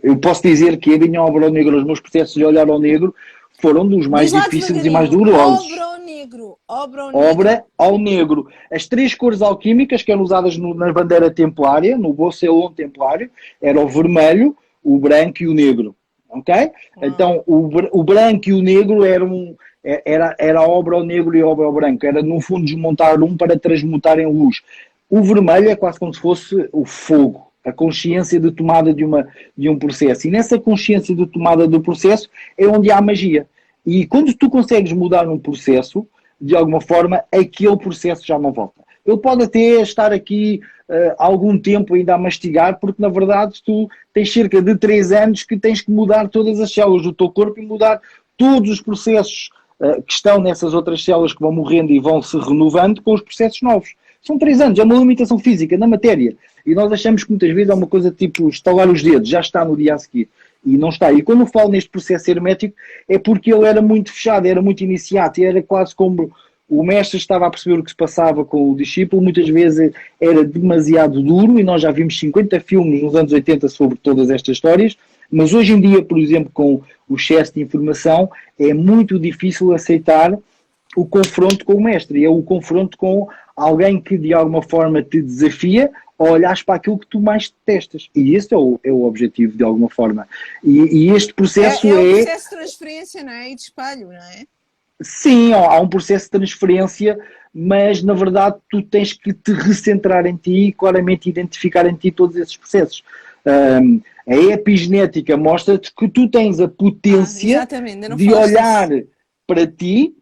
Eu posso dizer que a minha obra ao negro, os meus processos de olhar ao negro, foram dos mais difíceis e mais dolorosos. Obra ao negro. Obra ao negro. As 3 cores alquímicas que eram usadas na bandeira templária, no Bocelon templário, era o vermelho, o branco e o negro. Ok? Então, o branco e o negro era a obra ao negro e a obra ao branco. Era, no fundo, desmontar um para transmutar em luz. O vermelho é quase como se fosse o fogo. A consciência de tomada de um processo. E nessa consciência de tomada do processo é onde há a magia. E quando tu consegues mudar um processo, de alguma forma, aquele processo já não volta. Ele pode até estar aqui algum tempo ainda a mastigar, porque na verdade tu tens cerca de 3 anos que tens que mudar todas as células do teu corpo e mudar todos os processos que estão nessas outras células que vão morrendo e vão se renovando com os processos novos. São 3 anos, é uma limitação física na matéria. E nós achamos que muitas vezes é uma coisa tipo estalar os dedos, já está no dia a seguir. E não está. E quando eu falo neste processo hermético é porque ele era muito fechado, era muito iniciado, era quase como o mestre estava a perceber o que se passava com o discípulo, muitas vezes era demasiado duro, e nós já vimos 50 filmes nos anos 80 sobre todas estas histórias, mas hoje em dia, por exemplo, com o excesso de informação, é muito difícil aceitar o confronto com o mestre, é o confronto com alguém que de alguma forma te desafia a olhares para aquilo que tu mais detestas. E esse é o objetivo, de alguma forma. E este processo é um processo de transferência, não é? E de espelho, não é? Sim, há um processo de transferência, mas na verdade tu tens que te recentrar em ti e claramente identificar em ti todos esses processos. A epigenética mostra-te que tu tens a potência de olhar para ti,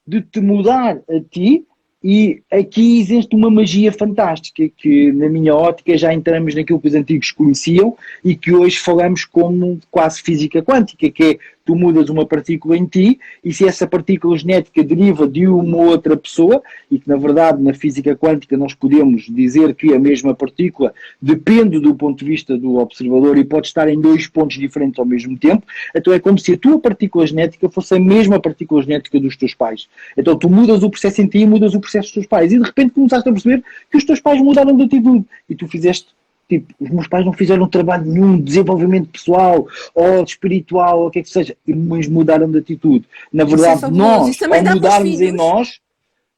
de te mudar a ti, e aqui existe uma magia fantástica que, na minha ótica, já entramos naquilo que os antigos conheciam e que hoje falamos como quase física quântica, que é tu mudas uma partícula em ti, e se essa partícula genética deriva de uma outra pessoa, e que na verdade na física quântica nós podemos dizer que a mesma partícula depende do ponto de vista do observador e pode estar em 2 pontos diferentes ao mesmo tempo, então é como se a tua partícula genética fosse a mesma partícula genética dos teus pais. Então tu mudas o processo em ti e mudas o processo dos teus pais, e de repente começaste a perceber que os teus pais mudaram de atitude, e tu fizeste tipo, os meus pais não fizeram trabalho nenhum de desenvolvimento pessoal ou de espiritual ou o que é que seja, mas mudaram de atitude. Na verdade, nós, ao mudarmos em nós,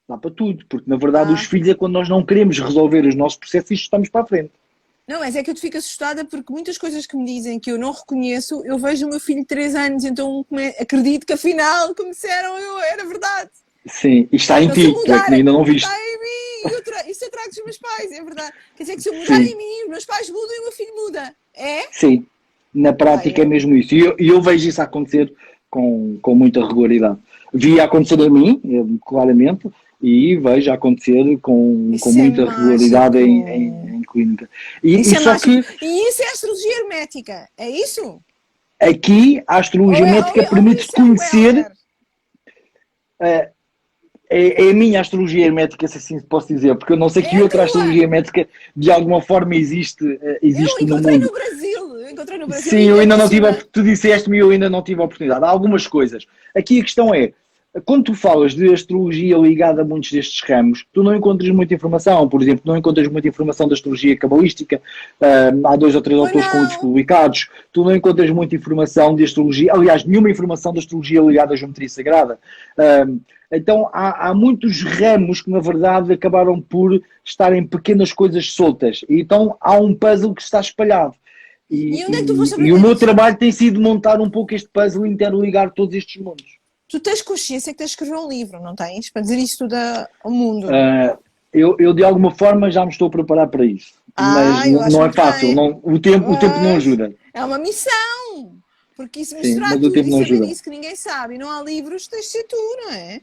dá para tudo, porque na verdade os filhos é quando nós não queremos resolver os nossos processos e estamos para a frente. Não, mas é que eu fico assustada porque muitas coisas que me dizem que eu não reconheço, eu vejo o meu filho de 3 anos, então acredito que afinal, como disseram, era verdade. Sim, e está em ti, que é que ainda não viste. Está em mim, isso eu trago dos meus pais, é verdade. Quer dizer que se eu mudar em mim, os meus pais mudam e o meu filho muda, é? Sim, na prática é mesmo isso. E eu vejo isso acontecer com muita regularidade. Vi acontecer a mim, claramente, e vejo acontecer com muita regularidade em clínica. E isso é astrologia hermética, é isso? Aqui a astrologia hermética permite-te conhecer... É a minha astrologia hermética, se assim posso dizer, porque eu não sei que outra astrologia hermética de alguma forma existe no mundo. Eu encontrei no Brasil. Sim, eu ainda não tive, tu disseste-me e eu ainda não tive a oportunidade. Há algumas coisas. Aqui a questão é, quando tu falas de astrologia ligada a muitos destes ramos, tu não encontras muita informação. Por exemplo, não encontras muita informação da astrologia cabalística. Há 2 ou 3 Pois autores com livros não. publicados. Tu não encontras muita informação de astrologia, aliás, nenhuma informação da astrologia ligada à geometria sagrada. Então, há muitos ramos que, na verdade, acabaram por estar em pequenas coisas soltas. E então, há um puzzle que está espalhado. E onde é que tu foste E o aprender meu isso? trabalho tem sido montar um pouco este puzzle e interligar todos estes mundos. Tu tens consciência que tens de escrever um livro, não tens? Para dizer isto tudo ao mundo. Uh, de alguma forma já me estou a preparar para isso, mas Eu acho não é muito fácil, bem. não, o tempo não Pois, ajuda. é uma missão. Porque isso Sim, misturar mas o tudo tempo e não saber ajuda. isso que ninguém sabe e não há livros, tens de ser tu, não é?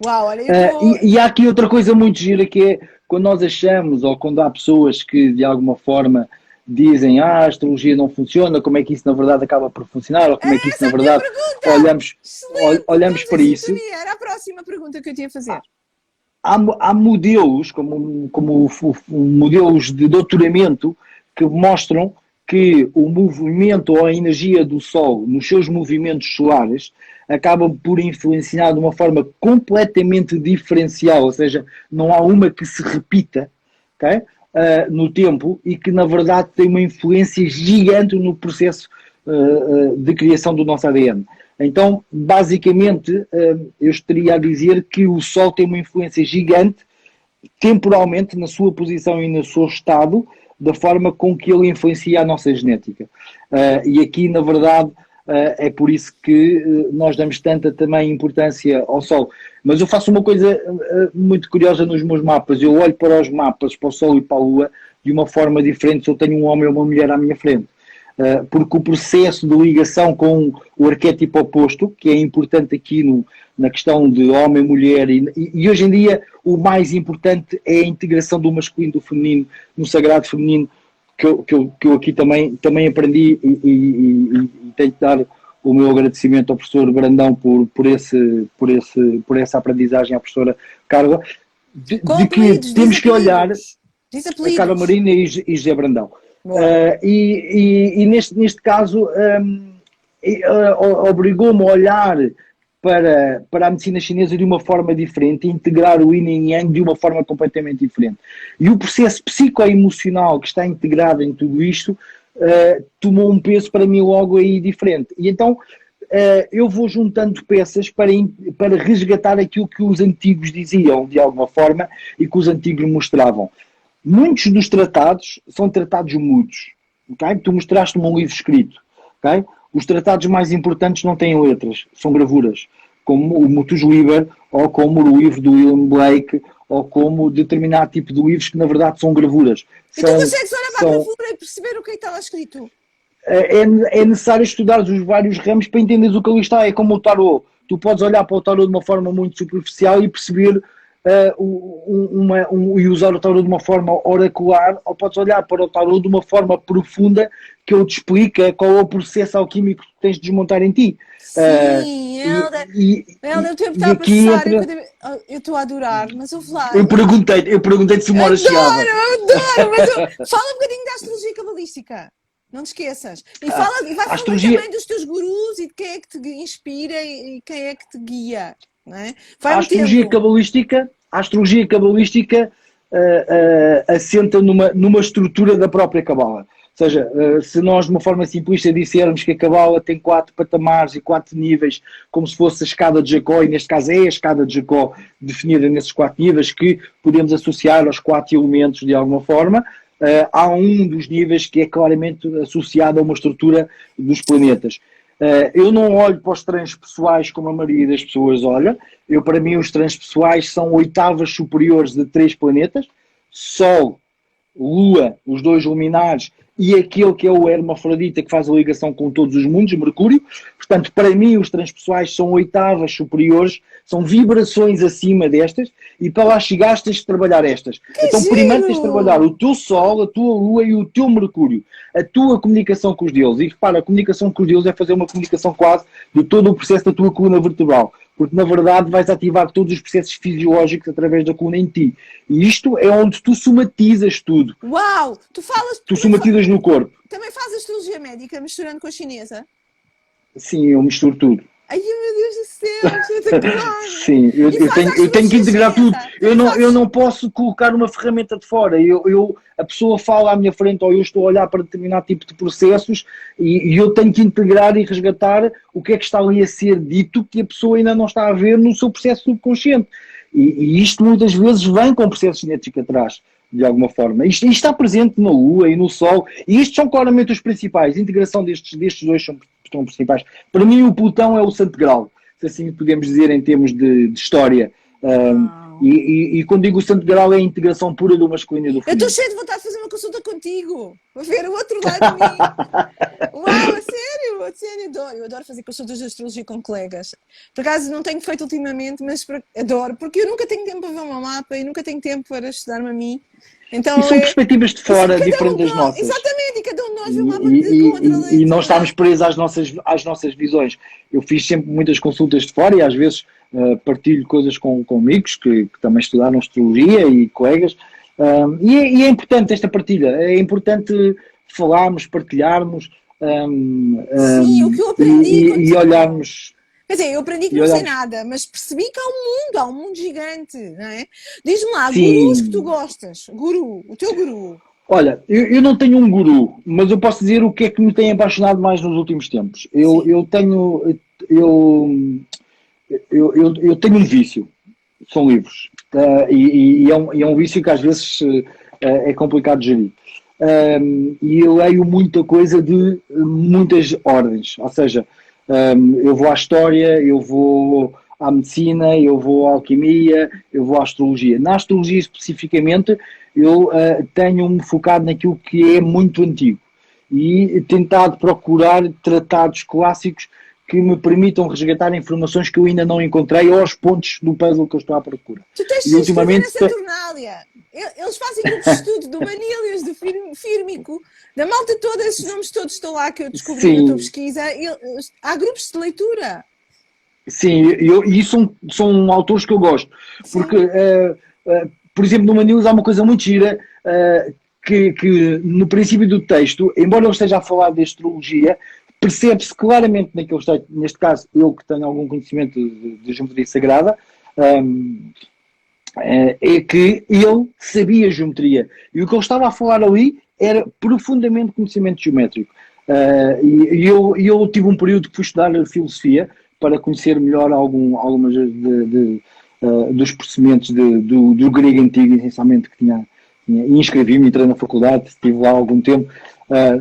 Uau, olha, eu Uh, estou. e, e há aqui outra coisa muito gira que é quando nós achamos, ou quando há pessoas que de alguma forma dizem a astrologia não funciona, como é que isso na verdade acaba por funcionar, ou como é que isso Essa na é a minha verdade pergunta! olhamos, Excelente, olhamos estamos em para isso. sintonia. Era a próxima pergunta que eu tinha a fazer. Há modelos, como modelos de doutoramento, que mostram que o movimento ou a energia do Sol nos seus movimentos solares acaba por influenciar de uma forma completamente diferencial, ou seja, não há uma que se repita, okay? No tempo e que na verdade tem uma influência gigante no processo de criação do nosso ADN. Então, basicamente, eu estaria a dizer que o Sol tem uma influência gigante temporalmente na sua posição e no seu estado, da forma com que ele influencia a nossa genética. E aqui, na verdade, é por isso que nós damos tanta também importância ao Sol. Mas eu faço uma coisa muito curiosa nos meus mapas. Eu olho para os mapas, para o Sol e para a Lua, de uma forma diferente se eu tenho um homem ou uma mulher à minha frente. Porque o processo de ligação com o arquétipo oposto, que é importante aqui na questão de homem, mulher, e hoje em dia o mais importante é a integração do masculino e do feminino no sagrado feminino, que eu aqui também aprendi e tenho que dar o meu agradecimento ao professor Brandão por essa aprendizagem à professora Carla, Com de que apelidos, diz temos que olhar apelidos. Diz a Carla apelidos. Marina e José Brandão. Boa. E neste caso obrigou-me a olhar para a medicina chinesa de uma forma diferente, integrar o yin e yang de uma forma completamente diferente. E o processo psicoemocional que está integrado em tudo isto tomou um peso para mim logo aí diferente. E então eu vou juntando peças para resgatar aquilo que os antigos diziam de alguma forma e que os antigos mostravam. Muitos dos tratados são tratados mudos. Okay? Tu mostraste-me um livro escrito. Okay? Os tratados mais importantes não têm letras, são gravuras, como o Mutus Liber, ou como o livro do William Blake, ou como determinado tipo de livros que na verdade são gravuras. E tu consegues olhar para a são, gravura e perceber o que é que está lá escrito? é necessário estudar os vários ramos para entenderes o que ali está. É como o tarot. Tu podes olhar para o tarot de uma forma muito superficial e perceber e usar o tarot de uma forma oracular, ou podes olhar para o tarot de uma forma profunda que ele te explica qual é o processo alquímico que tens de desmontar em ti. Sim, Helder. Helder, o tempo está a Aqui passar. entra. Eu estou a adorar, mas ouve lá. Eu perguntei se uma hora chegava. Adoro, mas fala um bocadinho da astrologia cabalística. Não te esqueças. E vai falando astrologia, também dos teus gurus e de quem é que te inspira e quem é que te guia. Não é? a Vai astrologia metendo. cabalística, a astrologia cabalística assenta numa estrutura da própria cabala. Ou seja, se nós de uma forma simplista dissermos que a cabala tem 4 patamares e 4 níveis, como se fosse a escada de Jacó, e neste caso é a escada de Jacó definida nesses 4 níveis, que podemos associar aos 4 elementos de alguma forma, há um dos níveis que é claramente associado a uma estrutura dos planetas. Eu não olho para os transpessoais como a maioria das pessoas olha. Para mim, os transpessoais são oitavas superiores de 3 planetas: Sol, Lua, os 2 luminares, e aquele que é o hermafrodita que faz a ligação com todos os mundos, Mercúrio. Portanto, para mim, os transpessoais são oitavas superiores, são vibrações acima destas, e para lá chegares tens de trabalhar estas. Que Então, primeiro tens de trabalhar giro! o teu Sol, a tua Lua e o teu Mercúrio, a tua comunicação com os deuses. E repara, a comunicação com os deuses é fazer uma comunicação quase de todo o processo da tua coluna vertebral, porque na verdade vais ativar todos os processos fisiológicos através da coluna em ti. E isto é onde tu somatizas tudo. Uau! Tu somatizas no corpo. Também fazes astrologia médica misturando com a chinesa? Sim, eu misturo tudo. Ai, meu Deus do céu, espetacular! Sim, eu, E eu faz a tenho, eu tenho que astrologia integrar tudo. ciência. Eu não posso colocar uma ferramenta de fora. A pessoa fala à minha frente ou eu estou a olhar para determinado tipo de processos e eu tenho que integrar e resgatar o que é que está ali a ser dito que a pessoa ainda não está a ver no seu processo subconsciente. E isto muitas vezes vem com processos genéticos atrás, de alguma forma. Isto está presente na Lua e no Sol, e estes são claramente os principais. A integração destes dois são principais. Para mim, o Plutão é o santo grau, se assim podemos dizer em termos de história. Um, Uau. e quando digo o santo grau é a integração pura do masculino e do Eu estou feminino. cheia de vontade de fazer uma consulta contigo, para ver o outro lado de mim. Uau, a sério, adoro. Eu adoro fazer consultas de astrologia com colegas. Por acaso não tenho feito ultimamente, mas adoro, porque eu nunca tenho tempo para ver o meu mapa e nunca tenho tempo para estudar-me a mim. E Então são perspectivas de fora cada um diferentes de das nós, nossas. exatamente, e cada um de nós vê o mapa com outra E não leitura. estarmos presos às nossas visões. Eu fiz sempre muitas consultas de fora e às vezes partilho coisas com amigos que também estudaram astrologia e colegas. E é importante esta partilha, é importante falarmos, partilharmos Sim, o que eu e, aprendi e contigo. olharmos. Quer dizer, eu aprendi que E não sei olharmos. nada, mas percebi que há um mundo gigante, não é? Diz-me lá, gurus que tu Sim, gostas. Guru, o teu guru. olha, eu não tenho um guru, mas eu posso dizer o que é que me tem apaixonado mais nos últimos tempos. Eu, Sim. eu tenho. Eu tenho um vício, são livros. E é um vício que às vezes é complicado de gerir. E eu leio muita coisa de muitas ordens, ou seja, eu vou à história, eu vou à medicina, eu vou à alquimia, eu vou à astrologia. Na astrologia especificamente, eu tenho-me focado naquilo que é muito antigo e tentado procurar tratados clássicos que me permitam resgatar informações que eu ainda não encontrei ou os pontos do puzzle que eu estou à procura. Tu tens E de escrever ultimamente, essa Saturnália. Eles fazem grupos de estudo do Manilius, do Fírmico, da malta toda, esses nomes todos estão lá que eu descobri na tua sim, pesquisa. Há grupos de leitura. sim, e são autores que eu gosto, porque, Sim. por exemplo, no Manilus há uma coisa muito gira, que no princípio do texto, embora ele esteja a falar de astrologia, percebe-se claramente naquele texto, neste caso, eu que tenho algum conhecimento de geometria sagrada, um, é que ele sabia geometria. E o que ele estava a falar ali era profundamente conhecimento geométrico. E eu tive um período que fui estudar filosofia para conhecer melhor algumas dos procedimentos do grego antigo, essencialmente, que tinha e inscrevi-me, entrei na faculdade, estive lá algum tempo.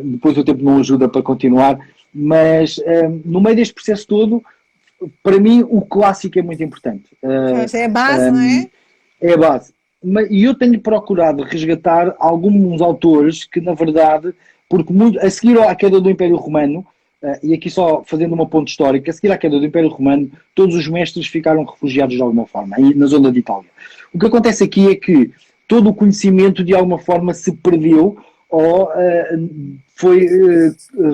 Depois o tempo não ajuda para continuar, mas no meio deste processo todo, para mim, o clássico é muito importante. Pois, é a base, não é? É a base. E eu tenho procurado resgatar alguns autores que, na verdade, porque muito, a seguir à queda do Império Romano, e aqui só fazendo uma ponte histórica, a seguir à queda do Império Romano, todos os mestres ficaram refugiados de alguma forma, aí na zona de Itália. O que acontece aqui é que todo o conhecimento, de alguma forma, se perdeu ou foi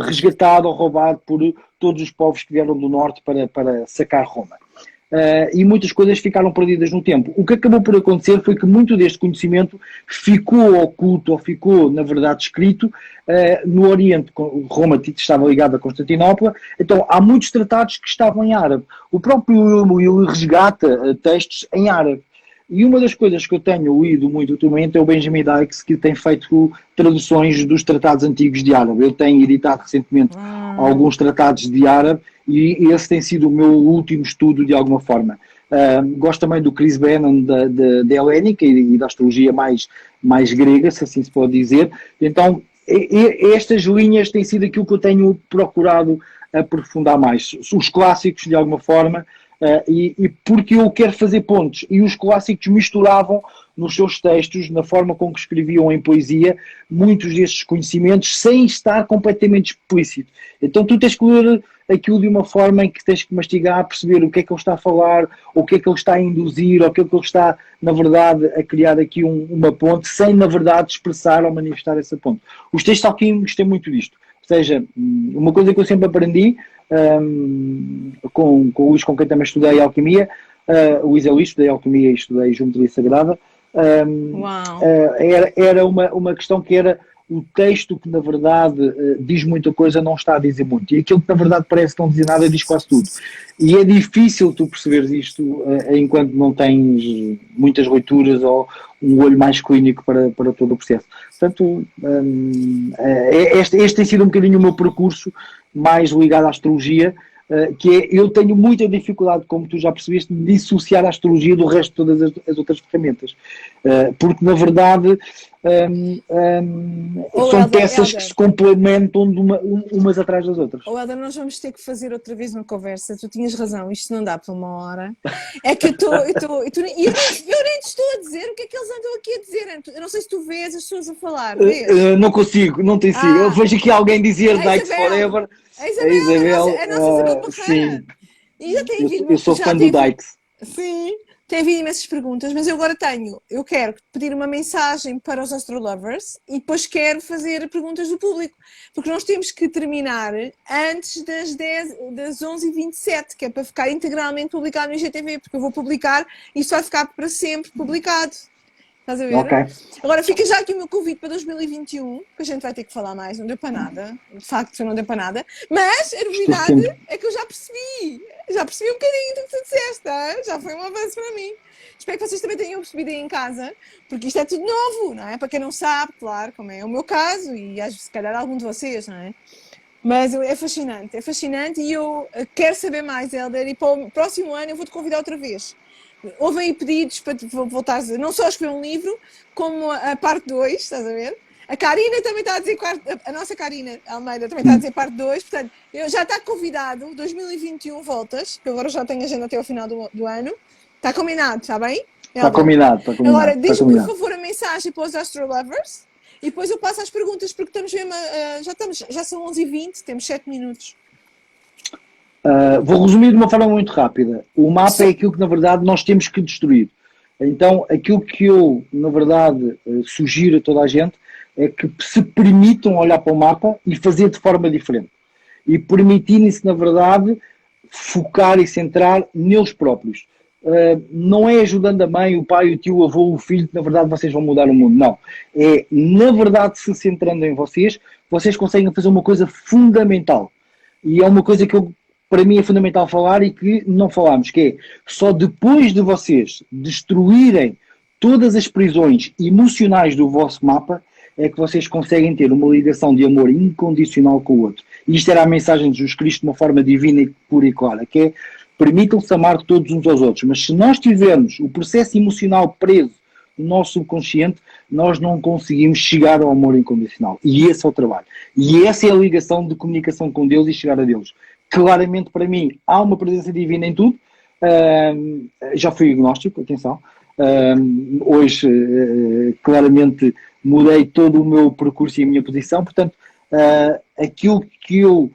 resgatado ou roubado por todos os povos que vieram do norte para sacar Roma. E muitas coisas ficaram perdidas no tempo. O que acabou por acontecer foi que muito deste conhecimento ficou oculto ou ficou, na verdade, escrito no Oriente. Roma estava ligada a Constantinopla, então há muitos tratados que estavam em árabe. O próprio Will resgata textos em árabe. E uma das coisas que eu tenho lido muito ultimamente é o Benjamin Dykes, que tem feito traduções dos tratados antigos de árabe. Ele tem editado recentemente alguns tratados de árabe e esse tem sido o meu último estudo de alguma forma. Gosto também do Chris Bannon da Helénica e da astrologia mais grega, se assim se pode dizer. Então, estas linhas têm sido aquilo que eu tenho procurado aprofundar mais. Os clássicos, de alguma forma, e porque eu quero fazer pontos. E os clássicos misturavam nos seus textos, na forma com que escreviam em poesia, muitos destes conhecimentos sem estar completamente explícito. Então tu tens que ler aquilo de uma forma em que tens que mastigar, perceber o que é que ele está a falar, ou o que é que ele está a induzir, ou o que é que ele está, na verdade, a criar aqui uma ponte, sem, na verdade, expressar ou manifestar essa ponte. Os textos alquímicos têm muito disto. Ou seja, uma coisa que eu sempre aprendi com o Luís, com quem também estudei alquimia, o Luís é Luís, estudei alquimia e estudei geometria sagrada, Uau! era uma questão que era o texto que na verdade diz muita coisa não está a dizer muito. E aquilo que na verdade parece que não diz nada diz quase tudo. E é difícil tu perceberes isto enquanto não tens muitas leituras ou um olho mais clínico para todo o processo. Portanto, este tem sido um bocadinho o meu percurso mais ligado à astrologia, que é, eu tenho muita dificuldade, como tu já percebeste, de dissociar a astrologia do resto de todas as outras ferramentas. Porque, na verdade, são peças que se complementam umas atrás das outras. Helder, nós vamos ter que fazer outra vez uma conversa. Tu tinhas razão, isto não dá para uma hora. É que eu nem te estou a dizer o que é que eles andam aqui a dizer. Eu não sei se tu vês as pessoas a falar. Não consigo, não tem sido. Eu vejo aqui alguém dizer Dykes Forever. A Isabel, a nossa Isabel Barreira. Sim. E já tem vindo, eu sou fã do Dykes. Sim, tem havido imensas perguntas, mas eu agora eu quero pedir uma mensagem para os astrolovers e depois quero fazer perguntas do público, porque nós temos que terminar antes das 11h27, que é para ficar integralmente publicado no IGTV, porque eu vou publicar e isto vai ficar para sempre publicado. Estás a ver? Okay. Agora fica já aqui o meu convite para 2021, que a gente vai ter que falar mais, não deu para nada, de facto não deu para nada, mas a novidade é que eu já percebi um bocadinho do que tu disseste, tá? Já foi um avanço para mim. Espero que vocês também tenham percebido aí em casa, porque isto é tudo novo, não é? Para quem não sabe, claro, como é o meu caso e se calhar algum de vocês, não é? Mas é fascinante e eu quero saber mais, Helder, e para o próximo ano eu vou-te convidar outra vez. Houve aí pedidos para voltar não só a escrever um livro, como a parte 2, estás a ver? A Karina também está a dizer, a nossa Karina Almeida também está a dizer parte 2, portanto, já está convidado, 2021 voltas, que agora já tenho agenda até ao final do ano. Está combinado, está bem? Está combinado. Agora, diz-me por favor a mensagem para os astrolovers e depois eu passo às perguntas, porque estamos mesmo, já são 11h20, temos 7 minutos. Vou resumir de uma forma muito rápida. O mapa é aquilo que, na verdade, nós temos que destruir. Então, aquilo que eu, na verdade, sugiro a toda a gente é que se permitam olhar para o mapa e fazer de forma diferente. E permitirem-se, na verdade, focar e centrar neles próprios. Não é ajudando a mãe, o pai, o tio, o avô, o filho, que, na verdade, vocês vão mudar o mundo. Não. É, na verdade, se centrando em vocês, vocês conseguem fazer uma coisa fundamental. E é uma coisa que para mim é fundamental falar e que não falámos, que é só depois de vocês destruírem todas as prisões emocionais do vosso mapa é que vocês conseguem ter uma ligação de amor incondicional com o outro. E isto era a mensagem de Jesus Cristo de uma forma divina e pura e clara, que é permitam-se amar todos uns aos outros. Mas se nós tivermos o processo emocional preso no nosso subconsciente, nós não conseguimos chegar ao amor incondicional. E esse é o trabalho. E essa é a ligação de comunicação com Deus e chegar a Deus. Claramente, para mim, há uma presença divina em tudo. Já fui agnóstico, atenção. Hoje, claramente, mudei todo o meu percurso e a minha posição. Portanto, aquilo que eu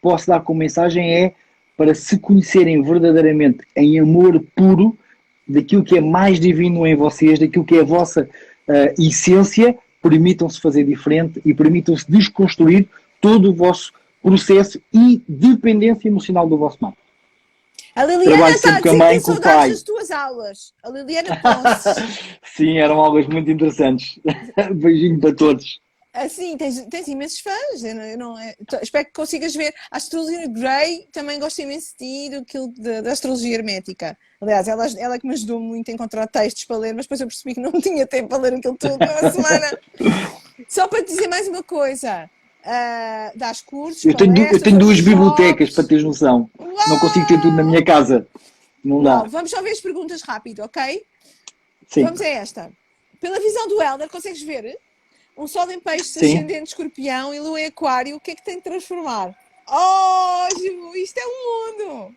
posso dar como mensagem é para se conhecerem verdadeiramente em amor puro daquilo que é mais divino em vocês, daquilo que é a vossa essência, permitam-se fazer diferente e permitam-se desconstruir todo o vosso processo e dependência emocional do vosso mapa. A Liliana está a dizer que tem saudades das tuas aulas. A Liliana Ponce. Sim, eram aulas muito interessantes. Beijinho para todos. Sim, tens imensos fãs. Espero que consigas ver. A astrologia Grey também gosta imenso de ti, da astrologia hermética. Aliás, ela que me ajudou muito a encontrar textos para ler, mas depois eu percebi que não tinha tempo para ler aquilo tudo na semana. Só para te dizer mais uma coisa. Das cursos, eu tenho duas bibliotecas, para teres noção. Uau! Não consigo ter tudo na minha casa. Não dá. Vamos só ver as perguntas rápido, ok? Sim. Vamos a esta. Pela visão do Helder, consegues ver? Um sol em peixe, ascendente escorpião e lua em aquário, o que é que tem de transformar? Oh, isto é um mundo!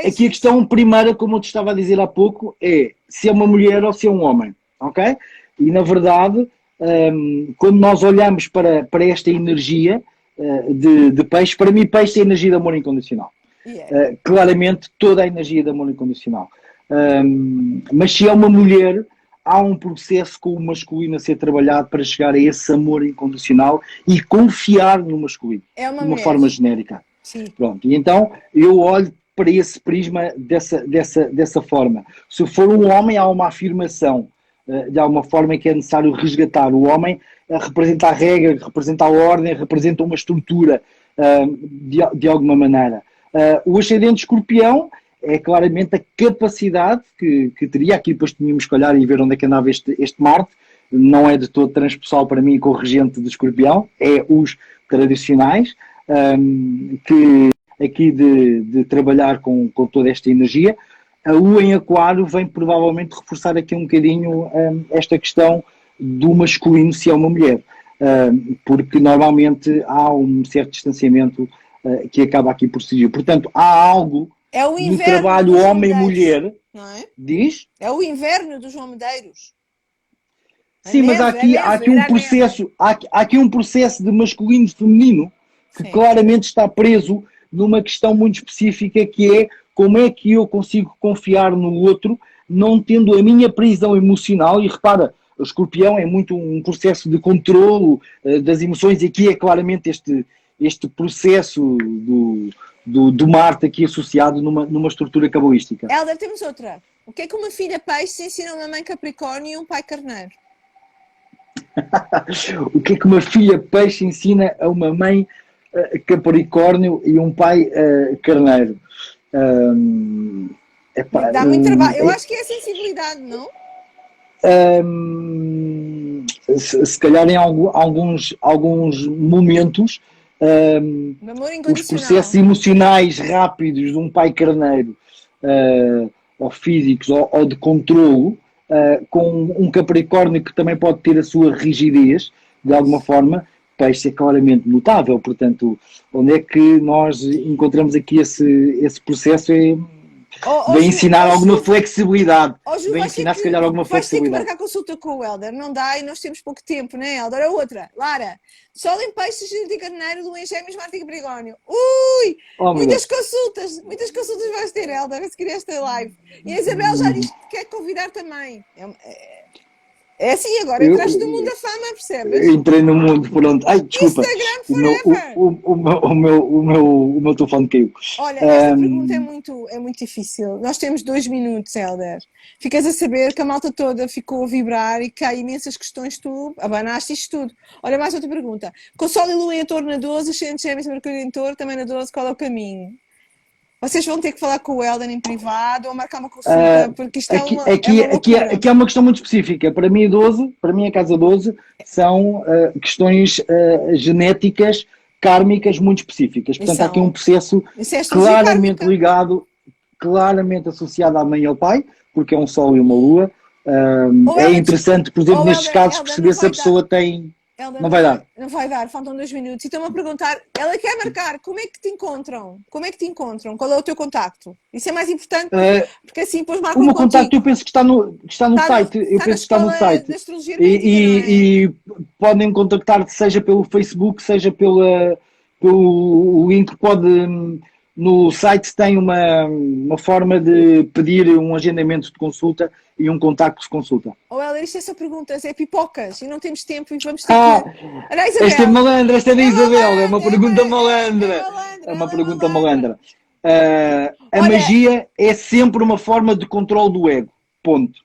Aqui a questão primeira, como eu te estava a dizer há pouco, é se é uma mulher ou se é um homem, ok? E na verdade, quando nós olhamos para esta energia de peixe, para mim peixe é a energia de amor incondicional. Yeah. Claramente toda a energia de amor incondicional. Mas se é uma mulher, há um processo com o masculino a ser trabalhado para chegar a esse amor incondicional e confiar no masculino, de uma forma genérica. Sim. Pronto. E então eu olho para esse prisma dessa forma. Se for um homem, há uma afirmação. de alguma forma, que é necessário resgatar. O homem representa a regra, representa a ordem, representa uma estrutura, de alguma maneira. O ascendente escorpião é claramente a capacidade que teria, aqui depois tínhamos que olhar e ver onde é que andava este Marte, não é de todo transpessoal para mim com o regente de escorpião, é os tradicionais, que aqui de trabalhar com toda esta energia. A Lua em Aquário vem provavelmente reforçar aqui um bocadinho esta questão do masculino se é uma mulher, porque normalmente há um certo distanciamento que acaba aqui por surgir. Portanto, há algo É o no inverno trabalho dos homem-mulher, não é? diz? É o inverno dos João Medeiros. A Sim, mas neve, há aqui era um a neve. processo, há aqui um processo de masculino e feminino que Sim. claramente está preso numa questão muito específica, que é como é que eu consigo confiar no outro, não tendo a minha prisão emocional. E repara, o escorpião é muito um processo de controlo das emoções, e aqui é claramente este processo do Marte aqui associado numa estrutura cabalística. Helder, temos outra. O que é que uma filha peixe ensina a uma mãe capricórnio e um pai carneiro? O que é que uma filha peixe ensina a uma mãe capricórnio e um pai carneiro? Dá muito trabalho. Eu acho que é a sensibilidade, não? Se calhar em alguns momentos O amor os incondicional. processos emocionais rápidos de um pai carneiro, ou físicos ou de controlo, com um capricórnio que também pode ter a sua rigidez de alguma forma. Peixe é claramente mutável, portanto, onde é que nós encontramos aqui esse processo? Vem ensinar alguma flexibilidade. Vem ensinar, se calhar, alguma vais ter que flexibilidade. marcar consulta com o Helder. Não dá e nós temos pouco tempo, não é, Helder? A outra, Lara. Sol em peixes de carneiro, Lua em gêmeos, Marte em Capricórnio. Ui! Muitas consultas vais ter, Helder, a seguir esta live. E a Isabel já diz que quer convidar também. É assim agora, entraste no mundo da fama, percebes? Entrei no mundo, pronto. Ai, desculpa. Instagram forever. O meu telefone caiu. Olha, esta pergunta é muito difícil. Nós temos 2 minutos, Helder. Ficas a saber que a malta toda ficou a vibrar e que há imensas questões, tu abanaste isto tudo. Olha, mais outra pergunta. Com Sol e Lua em Touro na 12, ascendente Gêmeos e Mercúrio em Touro, também na 12, qual é o caminho? Vocês vão ter que falar com o Helder em privado ou marcar uma consulta, porque isto é uma loucura. Aqui é uma questão muito específica. Para mim, a casa 12 são questões genéticas, kármicas muito específicas. Portanto, há aqui um processo claramente ligado, claramente associado à mãe e ao pai, porque é um Sol e uma Lua. É interessante, por exemplo, nestes casos, perceber se a pessoa tem... Helder, não vai dar. Não vai dar, faltam 2 minutos. E estão-me a perguntar, ela quer marcar, como é que te encontram? Como é que te encontram? Qual é o teu contacto? Isso é mais importante, porque assim depois marcam contigo. O meu contacto eu penso que está no site. Eu penso que está no site. E podem contactar, seja pelo Facebook, seja pelo link. No site tem uma forma de pedir um agendamento de consulta e um contacto de consulta. Helder, isto é só perguntas, é pipocas e não temos tempo e vamos ter que... Olha, Isabel. Esta é malandra, esta é da Isabel, é uma pergunta malandra. É uma pergunta malandra. A magia é sempre uma forma de controle do ego. Ponto.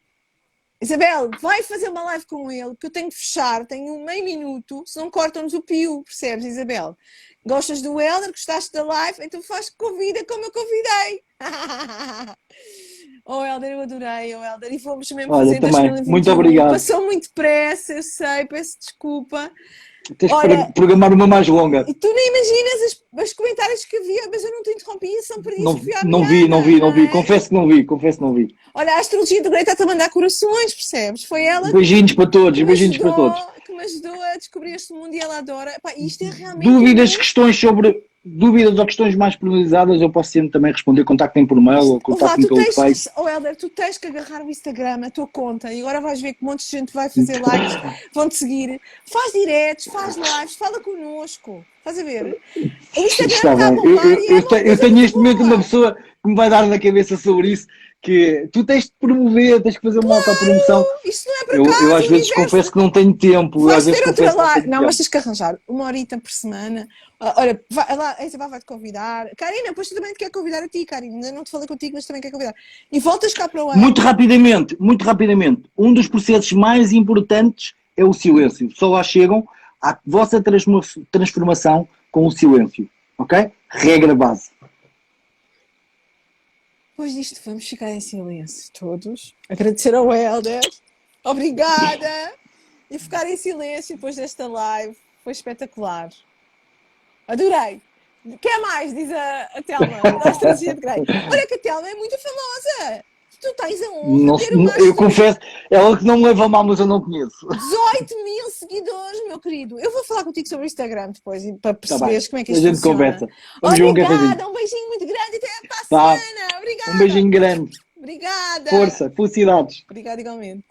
Isabel, vai fazer uma live com ele, que eu tenho que fechar, tenho meio minuto, senão cortam-nos o pio, percebes, Isabel? Gostas do Helder, gostaste da live, então faz convida como eu convidei. Oh Helder, eu adorei, Helder, e fomos mesmo fazer também. 2021. Muito obrigado. Passou muito depressa, eu sei, peço desculpa. Tens que programar uma mais longa. E tu nem imaginas os comentários que havia, mas eu não te interrompi, são perdidos. Não vi. Confesso que não vi. Olha, a astrologia do Grey está-te a mandar corações, percebes? Foi ela beijinhos para todos, beijinhos para todos. Que me ajudou a descobrir este mundo e ela adora. Epá, isto é realmente... Dúvidas ou questões mais personalizadas, eu posso sempre também responder. Contactem por mail ou contactem pelo Face. Helder, tu tens que agarrar o Instagram, a tua conta, e agora vais ver que um monte de gente vai fazer lives, vão-te seguir. Faz diretos, faz lives, fala connosco. Estás a ver? O Instagram está a bombar. Eu tenho neste momento uma pessoa que me vai dar na cabeça sobre isso, que tu tens de promover, tens que fazer uma autopromoção. Isto não é para Eu às vezes universo. confesso que não tenho tempo. Vais às vezes ter outra confesso que live. tenho Não, tempo. mas tens que arranjar uma horita por semana. Olha, a Isabel vai-te convidar. Karina, depois tu também te quer convidar a ti, Karina. Ainda não te falei contigo, mas também quer convidar. E voltas cá para o ano. Muito rapidamente, um dos processos mais importantes é o silêncio. Só lá chegam à vossa transformação com o silêncio. Ok? Regra base. Depois disto, vamos ficar em silêncio todos. Agradecer ao Helder. Obrigada! E ficar em silêncio depois desta live. Foi espetacular. Adorei. Quer mais? Diz a Telma, da Astrologia de Grey. Olha que a Telma é muito famosa. Tu tens a honra de ter uma Eu confesso, ela que não me leva a mal, mas eu não conheço. 18 mil seguidores, meu querido. Eu vou falar contigo sobre o Instagram depois para perceberes como é que A isto gente funciona. conversa. Vamos ver um cafezinho. Obrigada, um beijinho muito grande e até para a Tá. semana. Obrigada. Um beijinho grande. Obrigada. Força, felicidades. Obrigada igualmente.